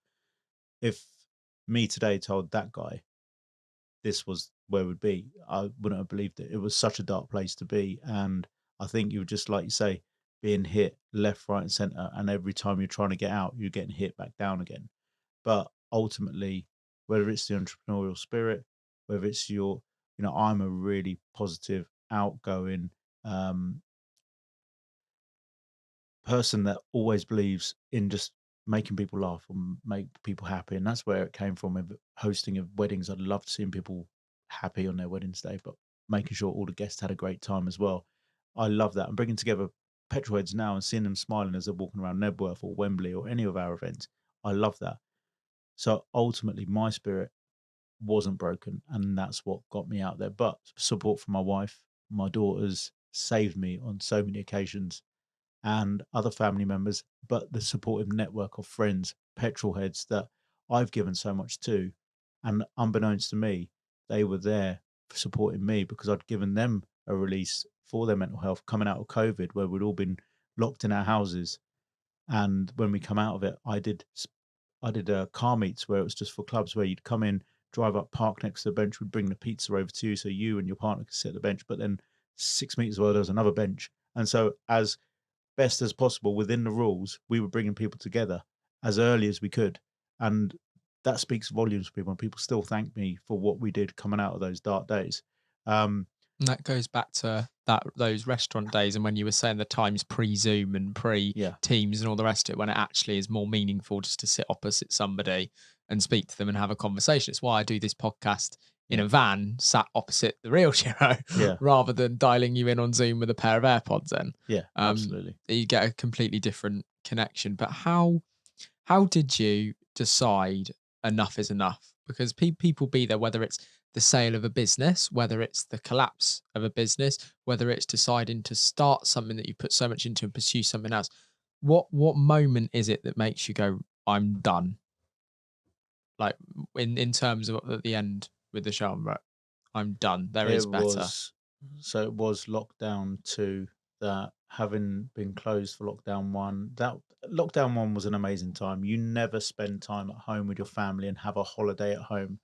[SPEAKER 2] If me today told that guy this was where it would be, I wouldn't have believed it. It was such a dark place to be. And I think you were just, like you say, being hit left, right, and center. And every time you're trying to get out, you're getting hit back down again. But ultimately, whether it's the entrepreneurial spirit, whether it's I'm a really positive, outgoing um, person that always believes in just making people laugh or make people happy. And that's where it came from with hosting of weddings. I loved seeing people happy on their weddings day, but making sure all the guests had a great time as well. I love that. And bringing together petrolheads now and seeing them smiling as they're walking around Nebworth or Wembley or any of our events. I love that. So ultimately, my spirit wasn't broken, and that's what got me out there. But support from my wife, my daughters saved me on so many occasions, and other family members, but the supportive network of friends, petrol heads that I've given so much to. And unbeknownst to me, they were there supporting me because I'd given them a release for their mental health coming out of COVID, where we'd all been locked in our houses. And when we come out of it, I did car meets where it was just for clubs where you'd come in, drive up, park next to the bench, would bring the pizza over to you so you and your partner could sit at the bench. But then 6 meters away, there was another bench. And so, as best as possible within the rules, we were bringing people together as early as we could. And that speaks volumes for people. And people still thank me for what we did coming out of those dark days. Um,
[SPEAKER 1] And that goes back to those restaurant days, and when you were saying the times pre-Zoom and
[SPEAKER 2] yeah,
[SPEAKER 1] pre-Teams and all the rest of it, when it actually is more meaningful just to sit opposite somebody and speak to them and have a conversation. It's why I do this podcast in
[SPEAKER 2] yeah,
[SPEAKER 1] a van sat opposite the real Ciro
[SPEAKER 2] yeah,
[SPEAKER 1] rather than dialing you in on Zoom with a pair of AirPods in.
[SPEAKER 2] yeah,
[SPEAKER 1] Um,
[SPEAKER 2] absolutely.
[SPEAKER 1] you get a completely different connection. But how did you decide enough is enough? Because people be there, whether it's the sale of a business, whether it's the collapse of a business, whether it's deciding to start something that you put so much into and pursue something else. What moment is it that makes you go, I'm done? Like in terms of at the end with the genre, I'm done. There is
[SPEAKER 2] It
[SPEAKER 1] better.
[SPEAKER 2] was so it was lockdown two that having been closed for lockdown one, that lockdown one was an amazing time. You never spend time at home with your family and have a holiday at home.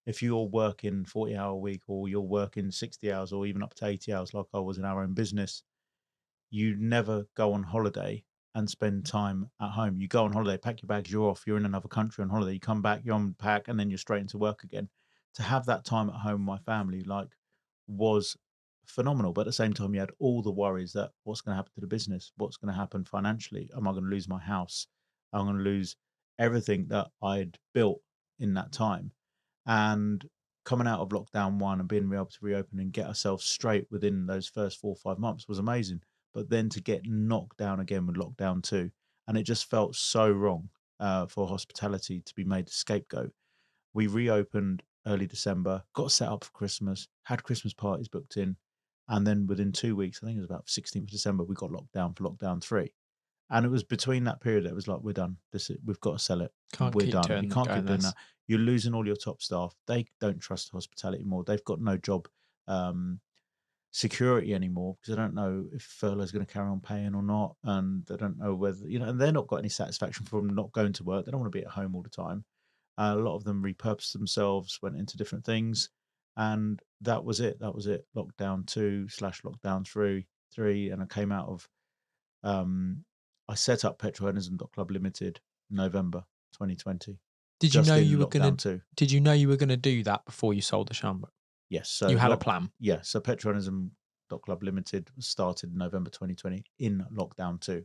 [SPEAKER 2] If you're working 40-hour a week or you're working 60 hours or even up to 80 hours like I was in our own business, you never go on holiday and spend time at home. You go on holiday, pack your bags, you're off, you're in another country on holiday, you come back, you unpack, and then you're straight into work again. To have that time at home with my family, like, was phenomenal. But at the same time, you had all the worries that what's going to happen to the business? What's going to happen financially? Am I going to lose my house? I'm going to lose everything that I'd built in that time. And coming out of lockdown one and being able to reopen and get ourselves straight within those first 4 or 5 months was amazing. But then to get knocked down again with lockdown two, and it just felt so wrong for hospitality to be made a scapegoat. We reopened early December, got set up for Christmas, had Christmas parties booked in, and then within 2 weeks, I think it was about 16th of December, we got locked down for lockdown three. And it was between that period that it was like, we're done. We've got to sell it.
[SPEAKER 1] Can't
[SPEAKER 2] We're
[SPEAKER 1] keep
[SPEAKER 2] done. We
[SPEAKER 1] doing
[SPEAKER 2] can't
[SPEAKER 1] going
[SPEAKER 2] keep doing
[SPEAKER 1] this.
[SPEAKER 2] that. You're losing all your top staff. They don't trust hospitality anymore. They've got no job um, security anymore because they don't know if furlough is going to carry on paying or not, and they don't know whether and they're not got any satisfaction from not going to work. They don't want to be at home all the time. A lot of them repurposed themselves, went into different things, and that was it. That was it. Lockdown two slash lockdown three, and I came out of. I set up Petrohedonism Club Limited November 2020,
[SPEAKER 1] Did you
[SPEAKER 2] just
[SPEAKER 1] know
[SPEAKER 2] in
[SPEAKER 1] you were gonna
[SPEAKER 2] lockdown two.
[SPEAKER 1] did you know you were gonna do that before you sold the Scharnbrook?
[SPEAKER 2] Yes,
[SPEAKER 1] You
[SPEAKER 2] so
[SPEAKER 1] had a plan.
[SPEAKER 2] Petrohedonism Club Limited was started in November 2020 in lockdown two.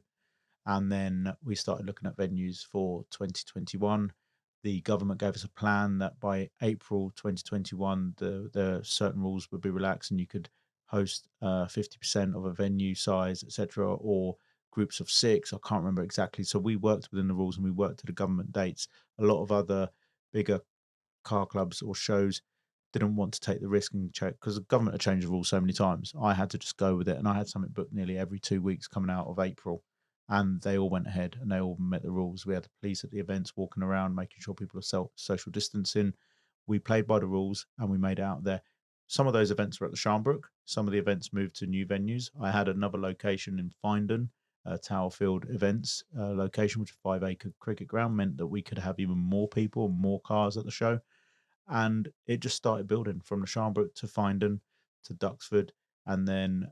[SPEAKER 2] And then we started looking at venues for 2021. The government gave us a plan that by April 2021, the certain rules would be relaxed and you could host 50% of a venue size, etc., or groups of six. I can't remember exactly. So we worked within the rules and we worked to the government dates. A lot of other bigger car clubs or shows didn't want to take the risk and check because the government had changed the rules so many times. I had to just go with it, and I had something booked nearly every 2 weeks coming out of April, and they all went ahead and they all met the rules. We had the police at the events walking around, making sure people are social distancing. We played by the rules and we made it out there. Some of those events were at the Scharnbrook. Some of the events moved to new venues. I had another location in Findon, Towerfield Events location, which is a 5 acre cricket ground, meant that we could have even more people, more cars at the show. And it just started building from the Scharnbrook to Findon to Duxford, and then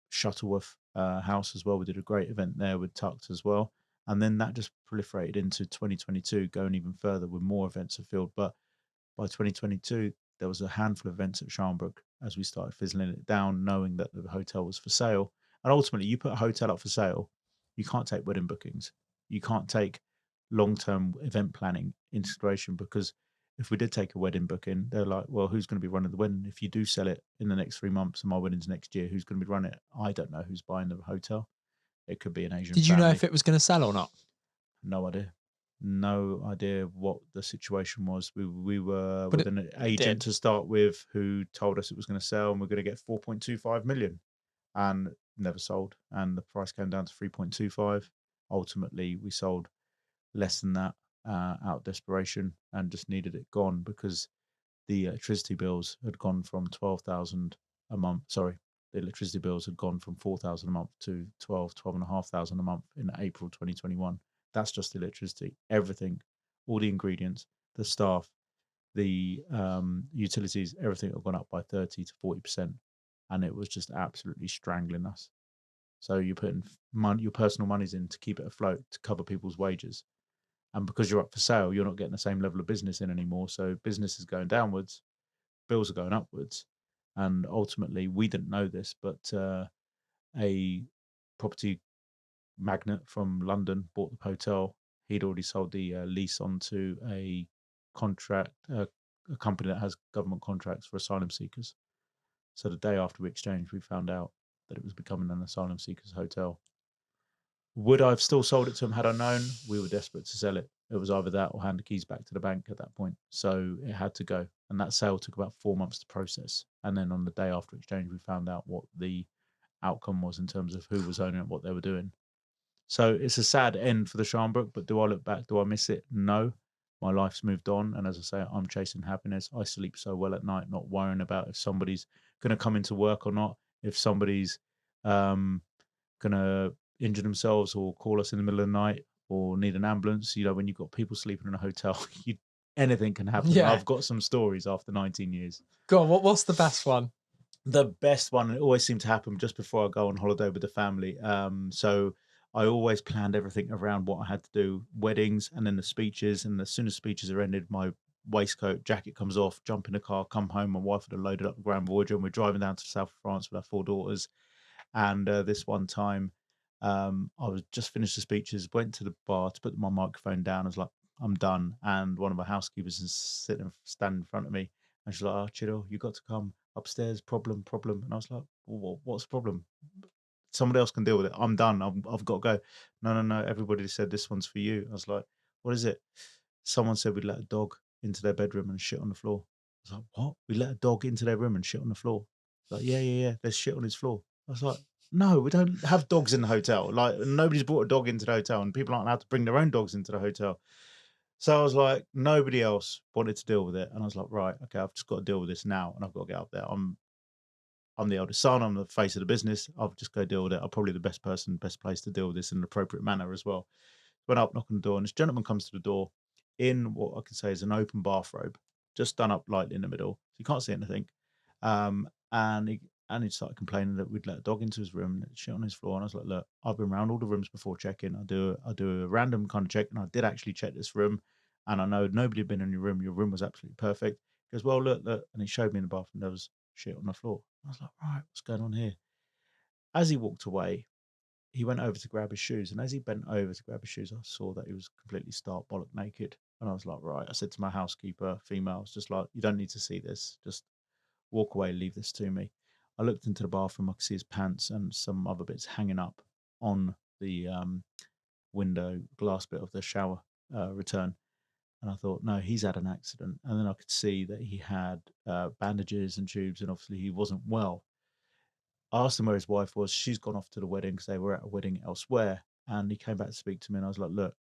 [SPEAKER 2] Shuttleworth House as well. We did a great event there with Tux as well. And then that just proliferated into 2022, going even further with more events afield. But by 2022, there was a handful of events at Scharnbrook as we started fizzling it down, knowing that the hotel was for sale. And ultimately, you put a hotel up for sale, you can't take wedding bookings. You can't take long-term event planning integration, because if we did take a wedding booking, they're like, well, who's going to be running the wedding? If you do sell it in the next 3 months and my wedding's next year, who's going to be running it? I don't know who's buying the hotel. It could be an Asian
[SPEAKER 1] Did you know
[SPEAKER 2] family.
[SPEAKER 1] if it was going to sell or not?
[SPEAKER 2] No idea. No idea what the situation was. We were
[SPEAKER 1] But
[SPEAKER 2] with an
[SPEAKER 1] it
[SPEAKER 2] agent
[SPEAKER 1] did.
[SPEAKER 2] to start with who told us it was going to sell and we're going to get 4.25 million, and never sold. And the price came down to 3.25. Ultimately, we sold less than that out of desperation and just needed it gone because the electricity bills had gone from 12,000 a month. Sorry, the electricity bills had gone from 4,000 a month to 12,500 a month in April 2021. That's just electricity. Everything, all the ingredients, the staff, the utilities, everything had gone up by 30 to 40%. And it was just absolutely strangling us. So you're putting money, your personal monies in to keep it afloat, to cover people's wages. And because you're up for sale, you're not getting the same level of business in anymore. So business is going downwards, bills are going upwards. And ultimately, we didn't know this, but a property magnate from London bought the hotel. He'd already sold the lease onto a contract, a company that has government contracts for asylum seekers. So the day after we exchanged, we found out that it was becoming an asylum seekers hotel. Would I have still sold it to him had I known? We were desperate to sell it. It was either that or hand the keys back to the bank at that point. So it had to go. And that sale took about 4 months to process. And then on the day after exchange, we found out what the outcome was in terms of who was owning it, what they were doing. So it's a sad end for the Scharnbrook, but do I look back? Do I miss it? No. My life's moved on. And as I say, I'm chasing happiness. I sleep so well at night, not worrying about if somebody's going to come into work or not, if somebody's um, going to injure themselves or call us in the middle of the night or need an ambulance. You know, when you've got people sleeping in a hotel, anything can happen.
[SPEAKER 1] Yeah.
[SPEAKER 2] I've got some stories after 19 years.
[SPEAKER 1] Go on. What's the best one?
[SPEAKER 2] The best one, it always seemed to happen just before I go on holiday with the family. So I always planned everything around what I had to do, weddings and then the speeches. And as soon as speeches are ended, my waistcoat, jacket comes off, jump in the car, come home. My wife had loaded up the Grand Voyager and we're driving down to the south of France with our 4 daughters. And this one time, I was just finished the speeches, went to the bar to put my microphone down. I was like, I'm done. And one of my housekeepers is standing in front of me. And she's like, oh, Ciro, you got to come upstairs. Problem. And I was like, well, what's the problem? Somebody else can deal with it. I'm done. I've got to go. No. Everybody said this one's for you. I was like, what is it? Someone said we'd let a dog into their bedroom and shit on the floor. I was like, what? We let a dog into their room and shit on the floor? Like, yeah. There's shit on his floor. I was like, no, we don't have dogs in the hotel. Like, nobody's brought a dog into the hotel, and people aren't allowed to bring their own dogs into the hotel. So I was like, nobody else wanted to deal with it, and I was like, right, okay, I've just got to deal with this now, and I've got to get up there. I'm the eldest son. I'm the face of the business. I've just got to deal with it. I'm probably the best person, best place to deal with this in an appropriate manner as well. Went up, knocked on the door, and this gentleman comes to the door in what I could say is an open bathrobe, just done up lightly in the middle, so you can't see anything. And he started complaining that we'd let a dog into his room and shit on his floor. And I was like, look, I've been around all the rooms before checking. I do a random kind of check, and I did actually check this room, and I know nobody had been in your room. Your room was absolutely perfect. He goes, well, look, and he showed me in the bathroom there was shit on the floor. I was like, right, what's going on here? As he walked away, he went over to grab his shoes, and as he bent over to grab his shoes, I saw that he was completely stark bollock naked. And I was like, right. I said to my housekeeper, female, I was just like, you don't need to see this. Just walk away, leave this to me. I looked into the bathroom. I could see his pants and some other bits hanging up on the window glass bit of the shower return. And I thought, no, he's had an accident. And then I could see that he had bandages and tubes, and obviously he wasn't well. I asked him where his wife was. She's gone off to the wedding because they were at a wedding elsewhere. And he came back to speak to me, and I was like, look,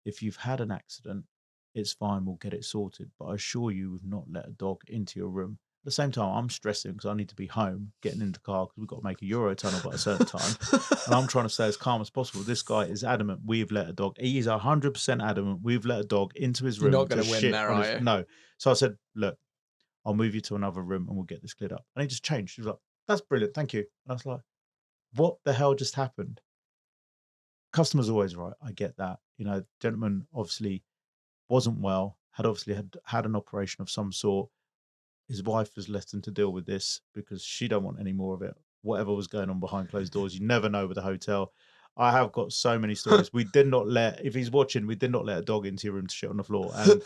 [SPEAKER 2] if you've had an accident, it's fine. We'll get it sorted. But I assure you, we've not let a dog into your room. At the same time, I'm stressing because I need to be home, getting in the car because we've got to make a Eurotunnel by a certain time. And I'm trying to stay as calm as possible. This guy is adamant we've let a dog. He is 100% adamant we've let a dog into his
[SPEAKER 1] You're
[SPEAKER 2] room
[SPEAKER 1] not
[SPEAKER 2] to
[SPEAKER 1] going to win
[SPEAKER 2] shit
[SPEAKER 1] there,
[SPEAKER 2] on
[SPEAKER 1] are
[SPEAKER 2] his.
[SPEAKER 1] you?
[SPEAKER 2] No. So I said, look, I'll move you to another room and we'll get this cleared up. And he just changed. He was like, that's brilliant. Thank you. And I was like, what the hell just happened? Customer's always right. I get that. You know, gentleman obviously wasn't well, had obviously had an operation of some sort. His wife has left him to deal with this because she don't want any more of it. Whatever was going on behind closed doors, you never know with a hotel. I have got so many stories. We did not let, if he's watching, we did not let a dog into your room to shit on the floor. And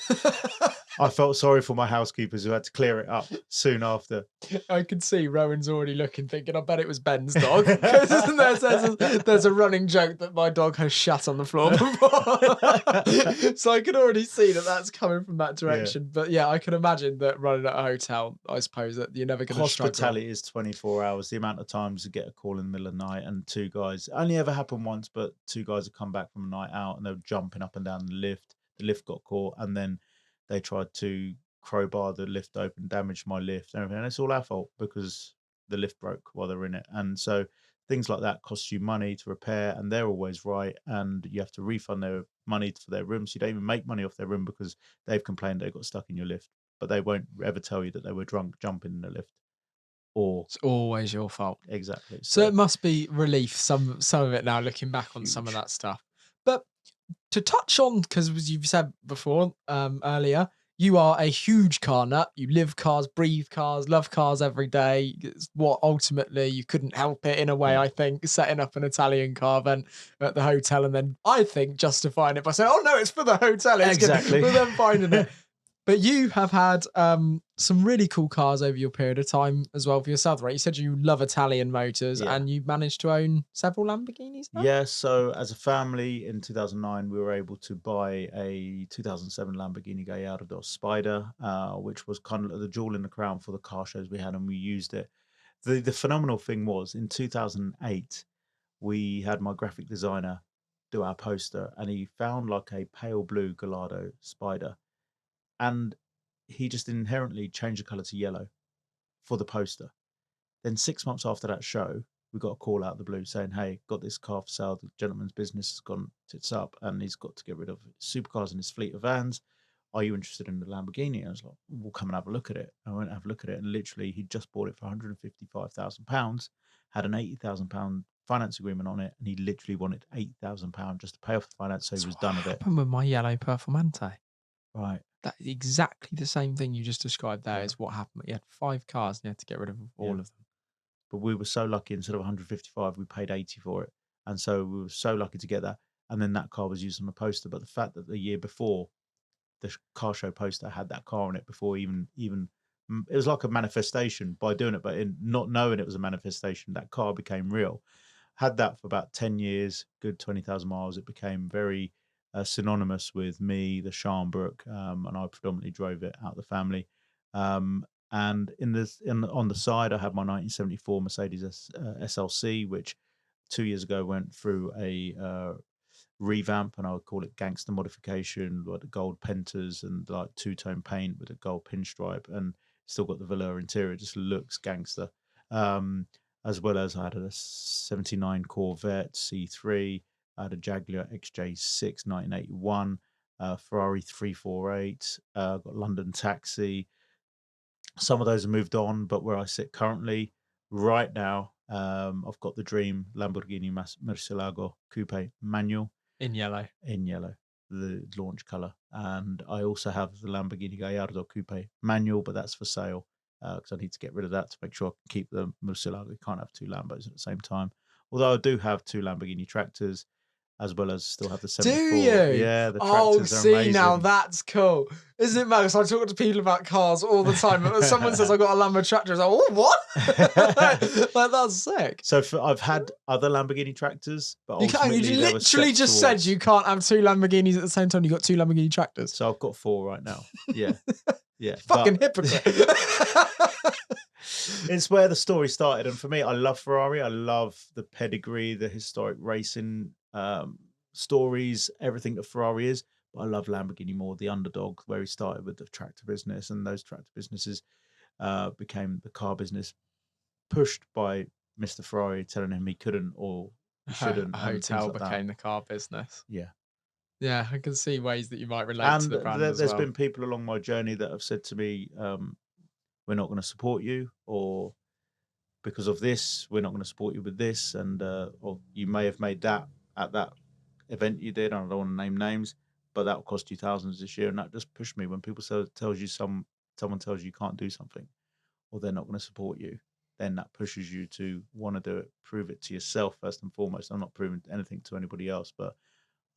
[SPEAKER 2] I felt sorry for my housekeepers who had to clear it up soon after.
[SPEAKER 1] I could see Rowan's already looking, thinking, I bet it was Ben's dog. Because there's a running joke that my dog has shat on the floor before. So I can already see that that's coming from that direction. But yeah, I can imagine that running at a hotel, I suppose that you're never going to struggle.
[SPEAKER 2] Hospitality is 24 hours. The amount of times you get a call in the middle of the night and two guys, only ever happened once, but two guys have come back from a night out and they were jumping up and down the lift. The lift got caught and then they tried to crowbar the lift open, damage my lift and everything. And it's all our fault because the lift broke while they were in it. And so things like that cost you money to repair and they're always right. And you have to refund their money for their rooms. You don't even make money off their room because they've complained they got stuck in your lift. But they won't ever tell you that they were drunk jumping in the lift. Or
[SPEAKER 1] It's always your fault.
[SPEAKER 2] exactly.
[SPEAKER 1] So it must be relief, some of it now, looking back on some of
[SPEAKER 2] Huge.
[SPEAKER 1] that stuff. But to touch on, because as you've said before, earlier, you are a huge car nut. You live cars, breathe cars, love cars every day. It's what ultimately you couldn't help it in a way,
[SPEAKER 2] Yeah.
[SPEAKER 1] I think, setting up an Italian car event at the hotel and then I think justifying it by saying, oh no, it's for the hotel. It's
[SPEAKER 2] Exactly.
[SPEAKER 1] But then finding it. But you have had some really cool cars over your period of time as well for yourself, right? You said you love Italian motors
[SPEAKER 2] Yeah.
[SPEAKER 1] and you managed to own several Lamborghinis now?
[SPEAKER 2] Yeah, so as a family in 2009, we were able to buy a 2007 Lamborghini Gallardo Spider, which was kind of the jewel in the crown for the car shows we had, and we used it. The phenomenal thing was in 2008, we had my graphic designer do our poster, and he found like a pale blue Gallardo Spider, and he just inherently changed the color to yellow for the poster. Then 6 months after that show, we got a call out of the blue saying, "Hey, got this car for sale. The gentleman's business has gone tits up, and he's got to get rid of supercars in his fleet of vans. Are you interested in the Lamborghini?" I was like, "We'll come and have a look at it." I went and have a look at it, and literally, he just bought it for £155,000, had an £80,000 finance agreement on it, and he literally wanted £8,000 just to pay off the finance, so he was done with it.
[SPEAKER 1] Happened with my yellow Performante.
[SPEAKER 2] Right?
[SPEAKER 1] That exactly the same thing you just described there
[SPEAKER 2] Yeah.
[SPEAKER 1] is what happened. You had 5 cars and you had to get rid of all
[SPEAKER 2] Yeah.
[SPEAKER 1] of them.
[SPEAKER 2] But we were so lucky. Instead of 155, we paid 80 for it, and so we were so lucky to get that. And then that car was used on the poster. But the fact that the year before the car show poster had that car on it before even it was like a manifestation by doing it, but in not knowing it was a manifestation, that car became real. Had that for about 10 years, good 20,000 miles. It became very synonymous with me, the Scharnbrook, and I predominantly drove it out of the family. And on the side, I have my 1974 Mercedes SLC, which 2 years ago went through a revamp, and I would call it gangster modification, like the gold pentas and like two-tone paint with a gold pinstripe, and still got the velour interior. It just looks gangster. Um, as well as I had a 79 Corvette C3, I had a Jaguar XJ6 1981, Ferrari 348, got London Taxi. Some of those have moved on, but where I sit currently, right now, I've got the dream Lamborghini Murcielago Coupe manual
[SPEAKER 1] In yellow.
[SPEAKER 2] in yellow, the launch color. And I also have the Lamborghini Gallardo Coupe manual, but that's for sale because I need to get rid of that to make sure I can keep the Murcielago. You can't have two Lambos at the same time. Although I do have two Lamborghini tractors, as well as still have the
[SPEAKER 1] Do
[SPEAKER 2] 74.
[SPEAKER 1] you?
[SPEAKER 2] Yeah, the
[SPEAKER 1] Oh,
[SPEAKER 2] tractors are
[SPEAKER 1] see,
[SPEAKER 2] amazing.
[SPEAKER 1] now that's cool. Isn't it, Max? I talk to people about cars all the time. But when someone says I got a Lambo tractor, it's like, oh, what? Like, that's sick.
[SPEAKER 2] So I've had other Lamborghini tractors, but
[SPEAKER 1] You can't.
[SPEAKER 2] ultimately
[SPEAKER 1] You
[SPEAKER 2] there were
[SPEAKER 1] literally
[SPEAKER 2] steps
[SPEAKER 1] just said
[SPEAKER 2] towards.
[SPEAKER 1] you can't have two Lamborghinis at the same time. You got two Lamborghini tractors.
[SPEAKER 2] So I've got 4 right now. Yeah, yeah.
[SPEAKER 1] Fucking
[SPEAKER 2] But
[SPEAKER 1] hypocrite.
[SPEAKER 2] it's where the story started, and for me, I love Ferrari. I love the pedigree, the historic racing stories, everything that Ferrari is. But I love Lamborghini more, the underdog, where he started with the tractor business, and those tractor businesses became the car business, pushed by Mr. Ferrari telling him he couldn't or he shouldn't,
[SPEAKER 1] A
[SPEAKER 2] and things
[SPEAKER 1] hotel
[SPEAKER 2] like that.
[SPEAKER 1] became the car business.
[SPEAKER 2] Yeah.
[SPEAKER 1] Yeah, I can see ways that you might relate to
[SPEAKER 2] And
[SPEAKER 1] the brand as
[SPEAKER 2] there's
[SPEAKER 1] well.
[SPEAKER 2] been people along my journey that have said to me, "We're not going to support you," or "Because of this, we're not going to support you with this," and or you may have made that at that event you did. I don't want to name names, but that will cost you thousands this year, and that just pushed me. When people tells you someone tells you you can't do something, or they're not going to support you, then that pushes you to want to do it, prove it to yourself first and foremost. I'm not proving anything to anybody else, but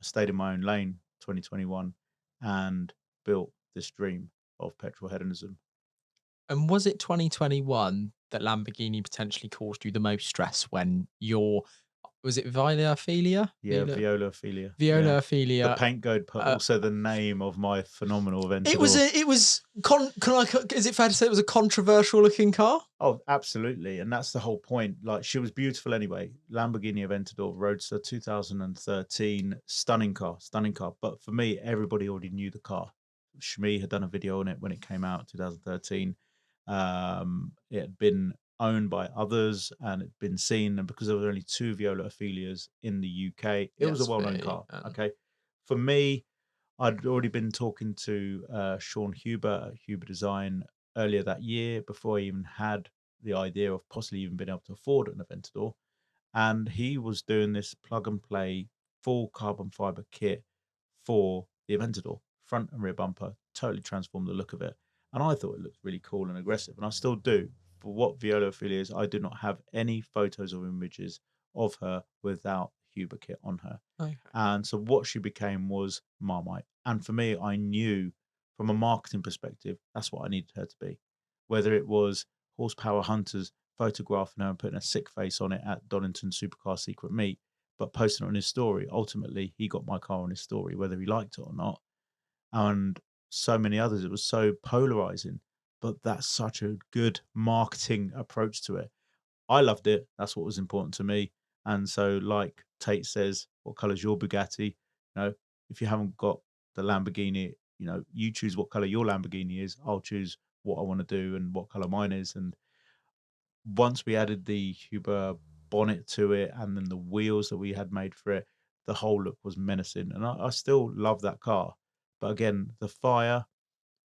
[SPEAKER 2] I stayed in my own lane 2021 and built this dream of petrol hedonism.
[SPEAKER 1] And was it 2021 that Lamborghini potentially caused you the most stress when your was it Violaphilia?
[SPEAKER 2] Yeah, Violaphilia. Yeah. The
[SPEAKER 1] Violaphilia.
[SPEAKER 2] paint code, but
[SPEAKER 1] Uh,
[SPEAKER 2] also the name of my phenomenal
[SPEAKER 1] it was
[SPEAKER 2] Aventador.
[SPEAKER 1] a, it was is it fair to say it was a controversial looking car?
[SPEAKER 2] Oh, absolutely. And that's the whole point. Like, she was beautiful anyway. Lamborghini Aventador Roadster 2013, stunning car, stunning car. But for me, everybody already knew the car. Shmi had done a video on it when it came out, 2013. It had been owned by others and it had been seen. And because there were only two Viola Ophelias in the UK, it was a
[SPEAKER 1] Yes,
[SPEAKER 2] well-known
[SPEAKER 1] me.
[SPEAKER 2] car.
[SPEAKER 1] And
[SPEAKER 2] Okay. For me, I'd already been talking to Sean Huber at Huber Design earlier that year before I even had the idea of possibly even being able to afford an Aventador. And he was doing this plug and play full carbon fiber kit for the Aventador, front and rear bumper, totally transformed the look of it. And I thought it looked really cool and aggressive, and I still do. For what Viola Ophelia is, I do not have any photos or images of her without Huber kit on her.
[SPEAKER 1] okay.
[SPEAKER 2] And so what she became was Marmite. And for me, I knew from a marketing perspective, that's what I needed her to be. Whether it was Horsepower Hunters photographing her and putting a sick face on it at Donington Supercar Secret Meet, but posting it on his story. Ultimately, he got my car on his story, whether he liked it or not. And so many others, it was so polarizing, but that's such a good marketing approach to it. I loved it. That's what was important to me. And so, like Tate says, what color's your Bugatti? If you haven't got the Lamborghini, you choose what color your Lamborghini is. I'll choose what I want to do and what color mine is. And once we added the Huber bonnet to it and then the wheels that we had made for it, the whole look was menacing. And I still love that car. But again, the fire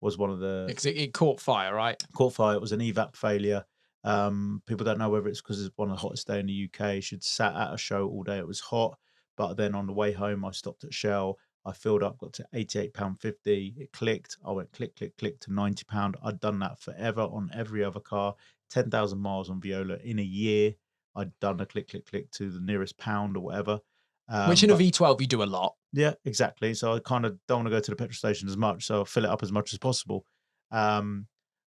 [SPEAKER 2] was one of the
[SPEAKER 1] Because it caught fire, right?
[SPEAKER 2] caught fire. It was an evap failure. People don't know whether it's because it's one of the hottest day in the UK. She'd sat at a show all day. It was hot, but then on the way home, I stopped at Shell. I filled up, got to £88.50. It clicked. I went click, click, click to £90. I'd done that forever on every other car. 10,000 miles on Viola in a year. I'd done a click, click, click to the nearest pound or whatever.
[SPEAKER 1] Which in a
[SPEAKER 2] But
[SPEAKER 1] V12 you do a lot.
[SPEAKER 2] yeah, exactly. So I kind of don't want to go to the petrol station as much. So I'll fill it up as much as possible. Um,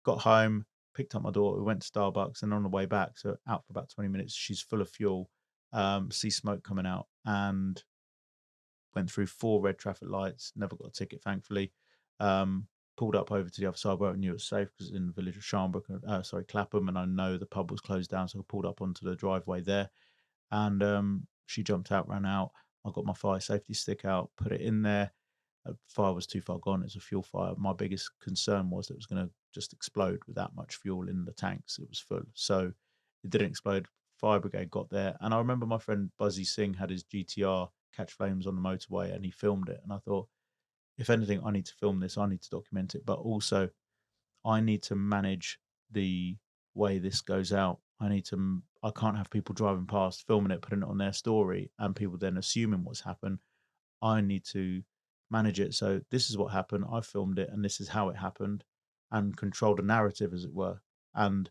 [SPEAKER 2] got home, picked up my daughter, we went to Starbucks, and on the way back, so out for about 20 minutes, she's full of fuel, see smoke coming out, and went through 4 red traffic lights, never got a ticket, thankfully. Um, Pulled up over to the other side where I knew it was safe because it's in the village of Scharnbrook, Clapham, and I know the pub was closed down, so I pulled up onto the driveway there, and she jumped out, ran out. I got my fire safety stick out, put it in there. Fire was too far gone. It's a fuel fire. My biggest concern was that it was going to just explode with that much fuel in the tanks. It was full. So it didn't explode. Fire brigade got there. And I remember my friend Buzzy Singh had his GTR catch flames on the motorway and he filmed it. And I thought, if anything, I need to film this. I need to document it. But also, I need to manage the way this goes out. I can't have people driving past, filming it, putting it on their story, and people then assuming what's happened. I need to manage it. So this is what happened. I filmed it and this is how it happened and control the narrative, as it were. And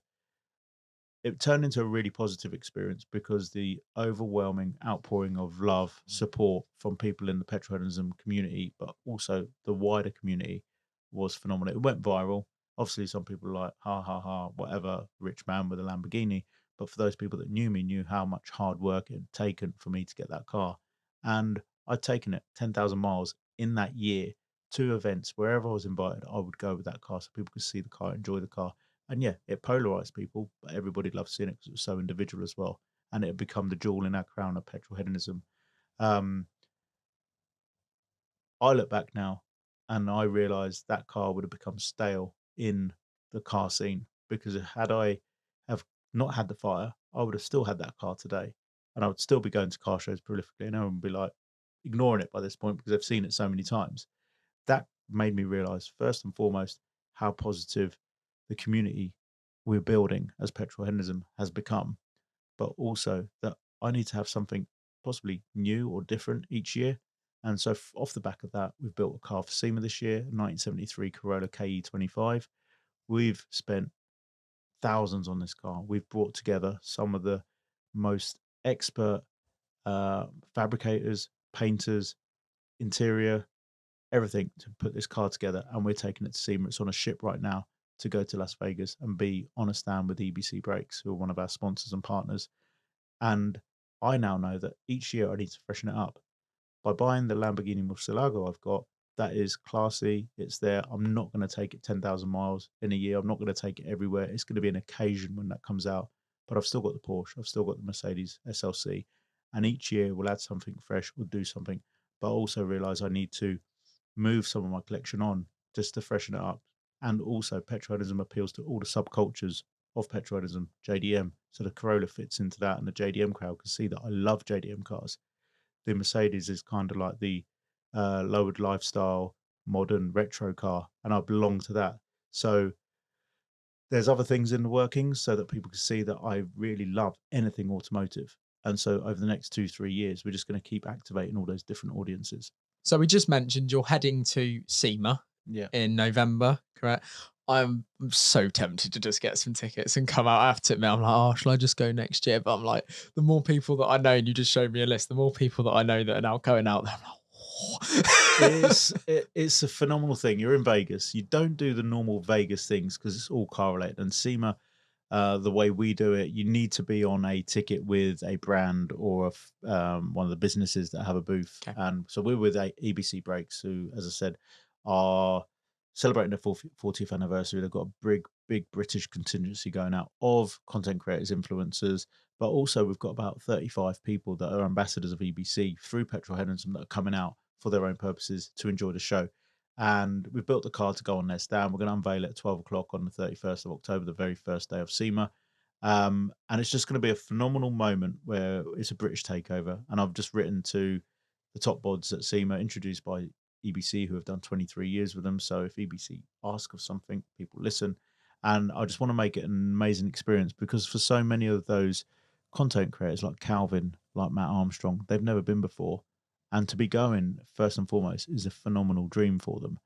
[SPEAKER 2] it turned into a really positive experience because the overwhelming outpouring of love, support from people in the petrohedonism community, but also the wider community was phenomenal. It went viral. Obviously, some people were like, ha ha ha, whatever, rich man with a Lamborghini. But for those people that knew me, knew how much hard work it had taken for me to get that car. And I'd taken it 10,000 miles in that year, 2 events, wherever I was invited, I would go with that car so people could see the car, enjoy the car. And yeah, it polarized people, but everybody loved seeing it because it was so individual as well. And it had become the jewel in our crown of petrol hedonism. Um, I look back now and I realize that car would have become stale in the car scene because had I have not had the fire, I would have still had that car today. And I would still be going to car shows prolifically and everyone would be like ignoring it by this point because they've seen it so many times. That made me realize, first and foremost, how positive the community we're building as petrol hedonism has become, but also that I need to have something possibly new or different each year. And so, off the back of that, we've built a car for SEMA this year, a 1973 Corolla KE25. We've spent thousands on this car. We've brought together some of the most expert fabricators, painters, interior, everything to put this car together, and we're taking it to SEMA. It's on a ship right now to go to Las Vegas and be on a stand with EBC Brakes, who are one of our sponsors and partners. And I now know that each year I need to freshen it up. By buying the Lamborghini Murcielago I've got, that is classy. It's there. I'm not going to take it 10,000 miles in a year. I'm not going to take it everywhere. It's going to be an occasion when that comes out. But I've still got the Porsche. I've still got the Mercedes SLC. And each year we'll add something fresh, we'll do something. But I also realize I need to move some of my collection on just to freshen it up. And also, petrolheadism appeals to all the subcultures of petrolheadism, JDM. So the Corolla fits into that, and the JDM crowd can see that I love JDM cars. The Mercedes is kind of like the lowered lifestyle, modern retro car, and I belong to that. So there's other things in the workings so that people can see that I really love anything automotive. And so over the next 2-3 years, we're just going to keep activating all those different audiences.
[SPEAKER 1] So we just mentioned you're heading to SEMA
[SPEAKER 2] Yeah.
[SPEAKER 1] in November, correct? I'm so tempted to just get some tickets and come out. I have to admit, I'm like, oh, shall I just go next year? But I'm like, the more people that I know, and you just showed me a list, the more people that I know that are now going out there, I'm like,
[SPEAKER 2] It's a phenomenal thing. You're in Vegas. You don't do the normal Vegas things because it's all car related. And SEMA, the way we do it, you need to be on a ticket with a brand or one of the businesses that have a booth.
[SPEAKER 1] Okay.
[SPEAKER 2] And so we're with EBC Brakes, who, as I said, are celebrating their 40th anniversary. They've got a big British contingency going out of content creators, influencers, but also we've got about 35 people that are ambassadors of EBC through Petrolheadonism that are coming out for their own purposes to enjoy the show. And we've built the car to go on their stand. We're going to unveil it at 12 o'clock on the 31st of October, the very first day of SEMA. And it's just going to be a phenomenal moment where it's a British takeover. And I've just written to the top bods at SEMA, introduced by EBC, who have done 23 years with them. So if EBC ask of something, people listen. And I just want to make it an amazing experience, because for so many of those content creators like Calvin, like Matt Armstrong, they've never been before. And to be going, first and foremost, is a phenomenal dream for them.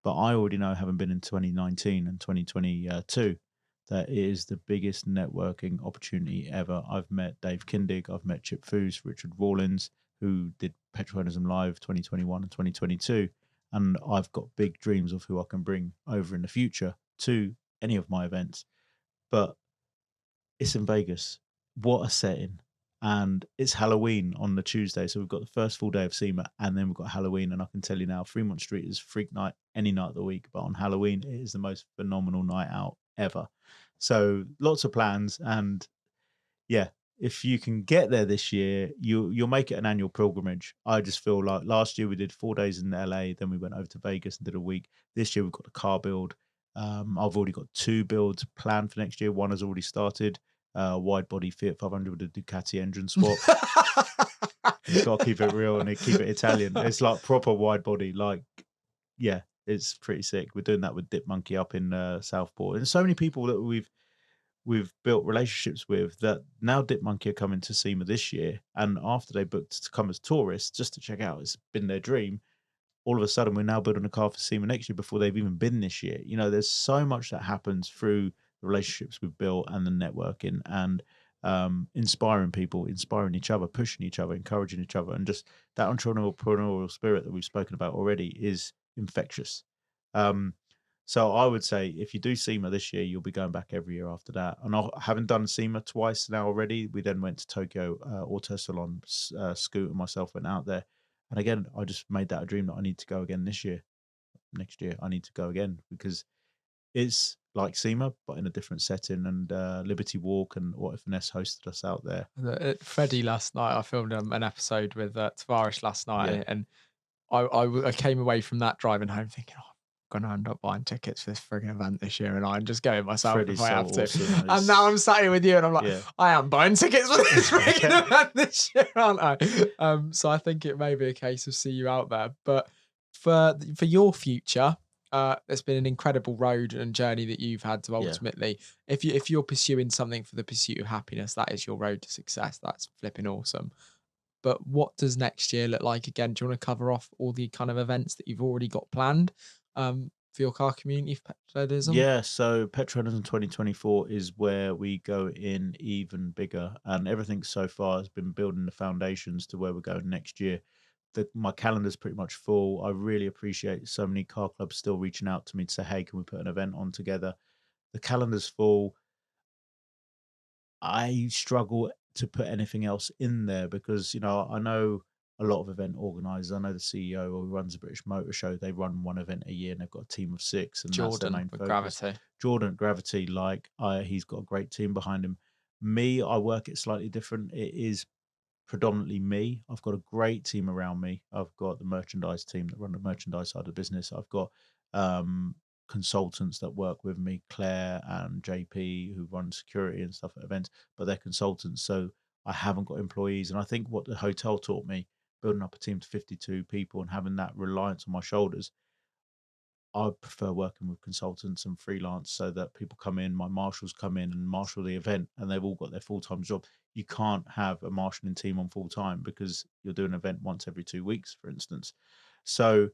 [SPEAKER 2] But I already know, having been in 2019 and 2022, that it is the biggest networking opportunity ever. I've met Dave Kindig, I've met Chip Foose, Richard Rawlins, who did Petrohedonism Live 2021 and 2022. And I've got big dreams of who I can bring over in the future to any of my events. But it's in Vegas. What a setting. And it's Halloween on the Tuesday. So we've got the first full day of SEMA, and then we've got Halloween. And I can tell you now, Fremont Street is freak night any night of the week. But on Halloween, it is the most phenomenal night out ever. So lots of plans. And yeah, if you can get there this year, you'll make it an annual pilgrimage. I just feel like last year we did 4 days in LA, then we went over to Vegas and did a week. This year we've got the car build. I've already got 2 builds planned for next year. One has already started. Wide body Fiat 500 with a Ducati engine swap. You've got to keep it real and keep it Italian. It's like proper wide body. Like, yeah, it's pretty sick. We're doing that with Dip Monkey up in Southport. And so many people that we've built relationships with, that now Dip Monkey are coming to SEMA this year. And after they booked to come as tourists just to check out, it's been their dream. All of a sudden, we're now building a car for SEMA next year before they've even been this year. You know, there's so much that happens through the relationships we've built and the networking, and inspiring people, inspiring each other, pushing each other, encouraging each other. And just that entrepreneurial spirit that we've spoken about already is infectious. Um, so I would say if you do SEMA this year, you'll be going back every year after that. And I haven't done SEMA twice now already. We then went to Tokyo Auto Salon. Scoot and myself went out there. And again, I just made that a dream that I need to go again this year. Next year, I need to go again, because it's like SEMA, but in a different setting. And Liberty Walk and What If Ness hosted us out there.
[SPEAKER 1] Freddie last night, I filmed an episode with Tavarish last night,
[SPEAKER 2] Yeah.
[SPEAKER 1] and I came away from that driving home thinking, oh, I'm going to end up buying tickets for this frigging event this year, and I'm just going myself
[SPEAKER 2] Freddie's
[SPEAKER 1] if I
[SPEAKER 2] so
[SPEAKER 1] have to.
[SPEAKER 2] awesome.
[SPEAKER 1] And now I'm sat here with you, and I'm like,
[SPEAKER 2] Yeah.
[SPEAKER 1] I am buying tickets for this frigging event this year, aren't I? So I think it may be a case of see you out there. But for your future, it's been an incredible road and journey that you've had to ultimately, if you're pursuing something for the pursuit of happiness, that is your road to success. That's flipping awesome. But what does next year look like? Again, do you want to cover off all the kind of events that you've already got planned? for your car community for Petrolheadism?
[SPEAKER 2] Yeah, so Petrohedonism 2024 is where we go in even bigger, and everything so far has been building the foundations to where we're going next year. My calendar's pretty much full. I really appreciate so many car clubs still reaching out to me to say, "Hey, can we put an event on together?" The calendar's full. I struggle to put anything else in there because, I know a lot of event organizers. I know the CEO who runs the British Motor Show. They run one event a year and they've got a team of 6, and that's their
[SPEAKER 1] Jordan
[SPEAKER 2] main
[SPEAKER 1] with
[SPEAKER 2] focus.
[SPEAKER 1] Gravity.
[SPEAKER 2] Jordan Gravity, he's got a great team behind him. Me, I work it slightly different. It is predominantly me. I've got a great team around me. I've got the merchandise team that run the merchandise side of the business. I've got um, consultants that work with me, Claire and JP, who run security and stuff at events, but they're consultants. So I haven't got employees. And I think what the hotel taught me, building up a team to 52 people and having that reliance on my shoulders, I prefer working with consultants and freelance so that people come in, my marshals come in and marshal the event, and they've all got their full-time job. You can't have a marshalling team on full-time because you're doing an event once every 2 weeks, for instance. So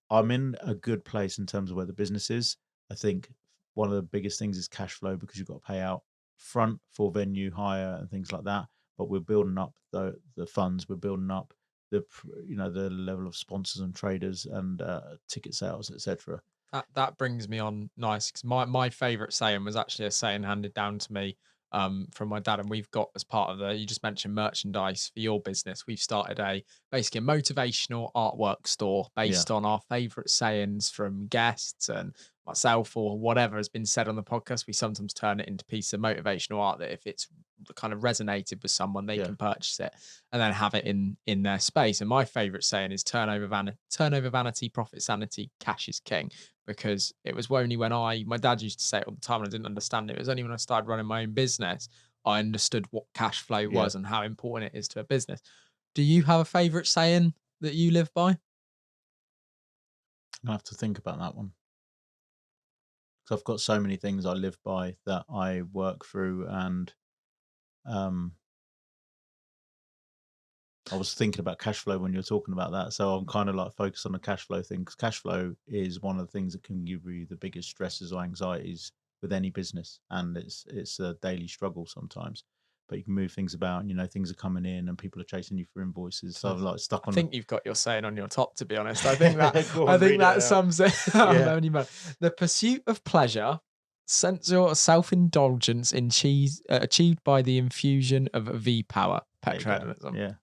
[SPEAKER 2] I'm in a good place in terms of where the business is. I think one of the biggest things is cash flow because you've got to pay out front for venue hire and things like that. But we're building up the funds. We're building up the level of sponsors and traders and ticket sales, etc.
[SPEAKER 1] That brings me on nice because my favorite saying was actually a saying handed down to me from my dad, and we've got as part of you just mentioned merchandise for your business. We've started basically a motivational artwork store
[SPEAKER 2] Yeah,
[SPEAKER 1] based on our favorite sayings from guests and myself or whatever has been said on the podcast. We sometimes turn it into piece of motivational art that if it's kind of resonated with someone, they
[SPEAKER 2] yeah,
[SPEAKER 1] can purchase it and then have it in their space. And my favorite saying is turnover vanity, profit sanity, cash is king, because it was only when my dad used to say it all the time and I didn't understand it. It was only when I started running my own business, I understood what cash flow
[SPEAKER 2] yeah.
[SPEAKER 1] was and how important it is to a business. Do you have a favorite saying that you live by?
[SPEAKER 2] I have to think about that one because I've got so many things I live by that I work through, and um, I was thinking about cash flow when you were talking about that. So I'm kind of like focused on the cash flow thing because cash flow is one of the things that can give you the biggest stresses or anxieties with any business. And it's a daily struggle sometimes. But you can move things about, and things are coming in and people are chasing you for invoices. So I'm like stuck
[SPEAKER 1] I
[SPEAKER 2] on
[SPEAKER 1] think you've got your saying on your top, to be honest. I think that
[SPEAKER 2] Go
[SPEAKER 1] I
[SPEAKER 2] on,
[SPEAKER 1] think
[SPEAKER 2] read it
[SPEAKER 1] that
[SPEAKER 2] out.
[SPEAKER 1] sums it
[SPEAKER 2] Yeah.
[SPEAKER 1] up. The pursuit of pleasure, sensual self-indulgence achieved by the infusion of V power,
[SPEAKER 2] There you go.
[SPEAKER 1] petrohedonism.
[SPEAKER 2] Yeah.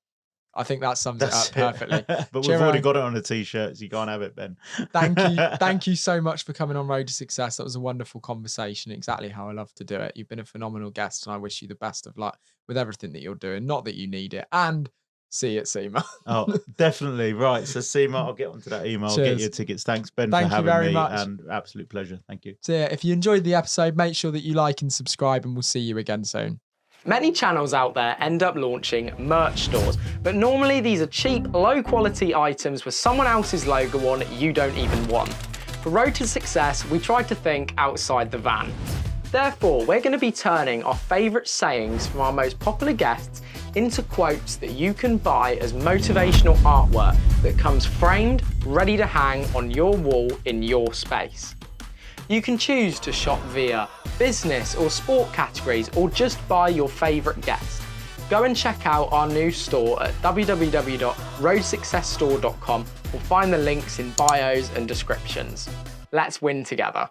[SPEAKER 1] I think that sums it
[SPEAKER 2] That's
[SPEAKER 1] up
[SPEAKER 2] it.
[SPEAKER 1] perfectly.
[SPEAKER 2] But we've already
[SPEAKER 1] Ciro,
[SPEAKER 2] got it on the t-shirts. You can't have it, Ben.
[SPEAKER 1] thank you so much for coming on Road to Success. That was a wonderful conversation, exactly how I love to do it. You've been a phenomenal guest, and I wish you the best of luck with everything that you're doing. Not that you need it, and see you at SEMA.
[SPEAKER 2] Oh, definitely. Right. So, Seema, I'll get onto that email. I'll get your
[SPEAKER 1] Cheers.
[SPEAKER 2] tickets. Thanks, Ben, for
[SPEAKER 1] Thank you
[SPEAKER 2] having
[SPEAKER 1] very
[SPEAKER 2] me.
[SPEAKER 1] much.
[SPEAKER 2] And absolute pleasure. Thank you.
[SPEAKER 1] So yeah, if you enjoyed the episode, make sure that you like and subscribe, and we'll see you again soon. Many channels out there end up launching merch stores, but normally these are cheap, low quality items with someone else's logo on you don't even want. For Road to Success, we tried to think outside the van. Therefore, we're going to be turning our favourite sayings from our most popular guests into quotes that you can buy as motivational artwork that comes framed, ready to hang on your wall in your space. You can choose to shop via business or sport categories or just buy your favourite guest. Go and check out our new store at www.roadsuccessstore.com or find the links in bios and descriptions. Let's win together.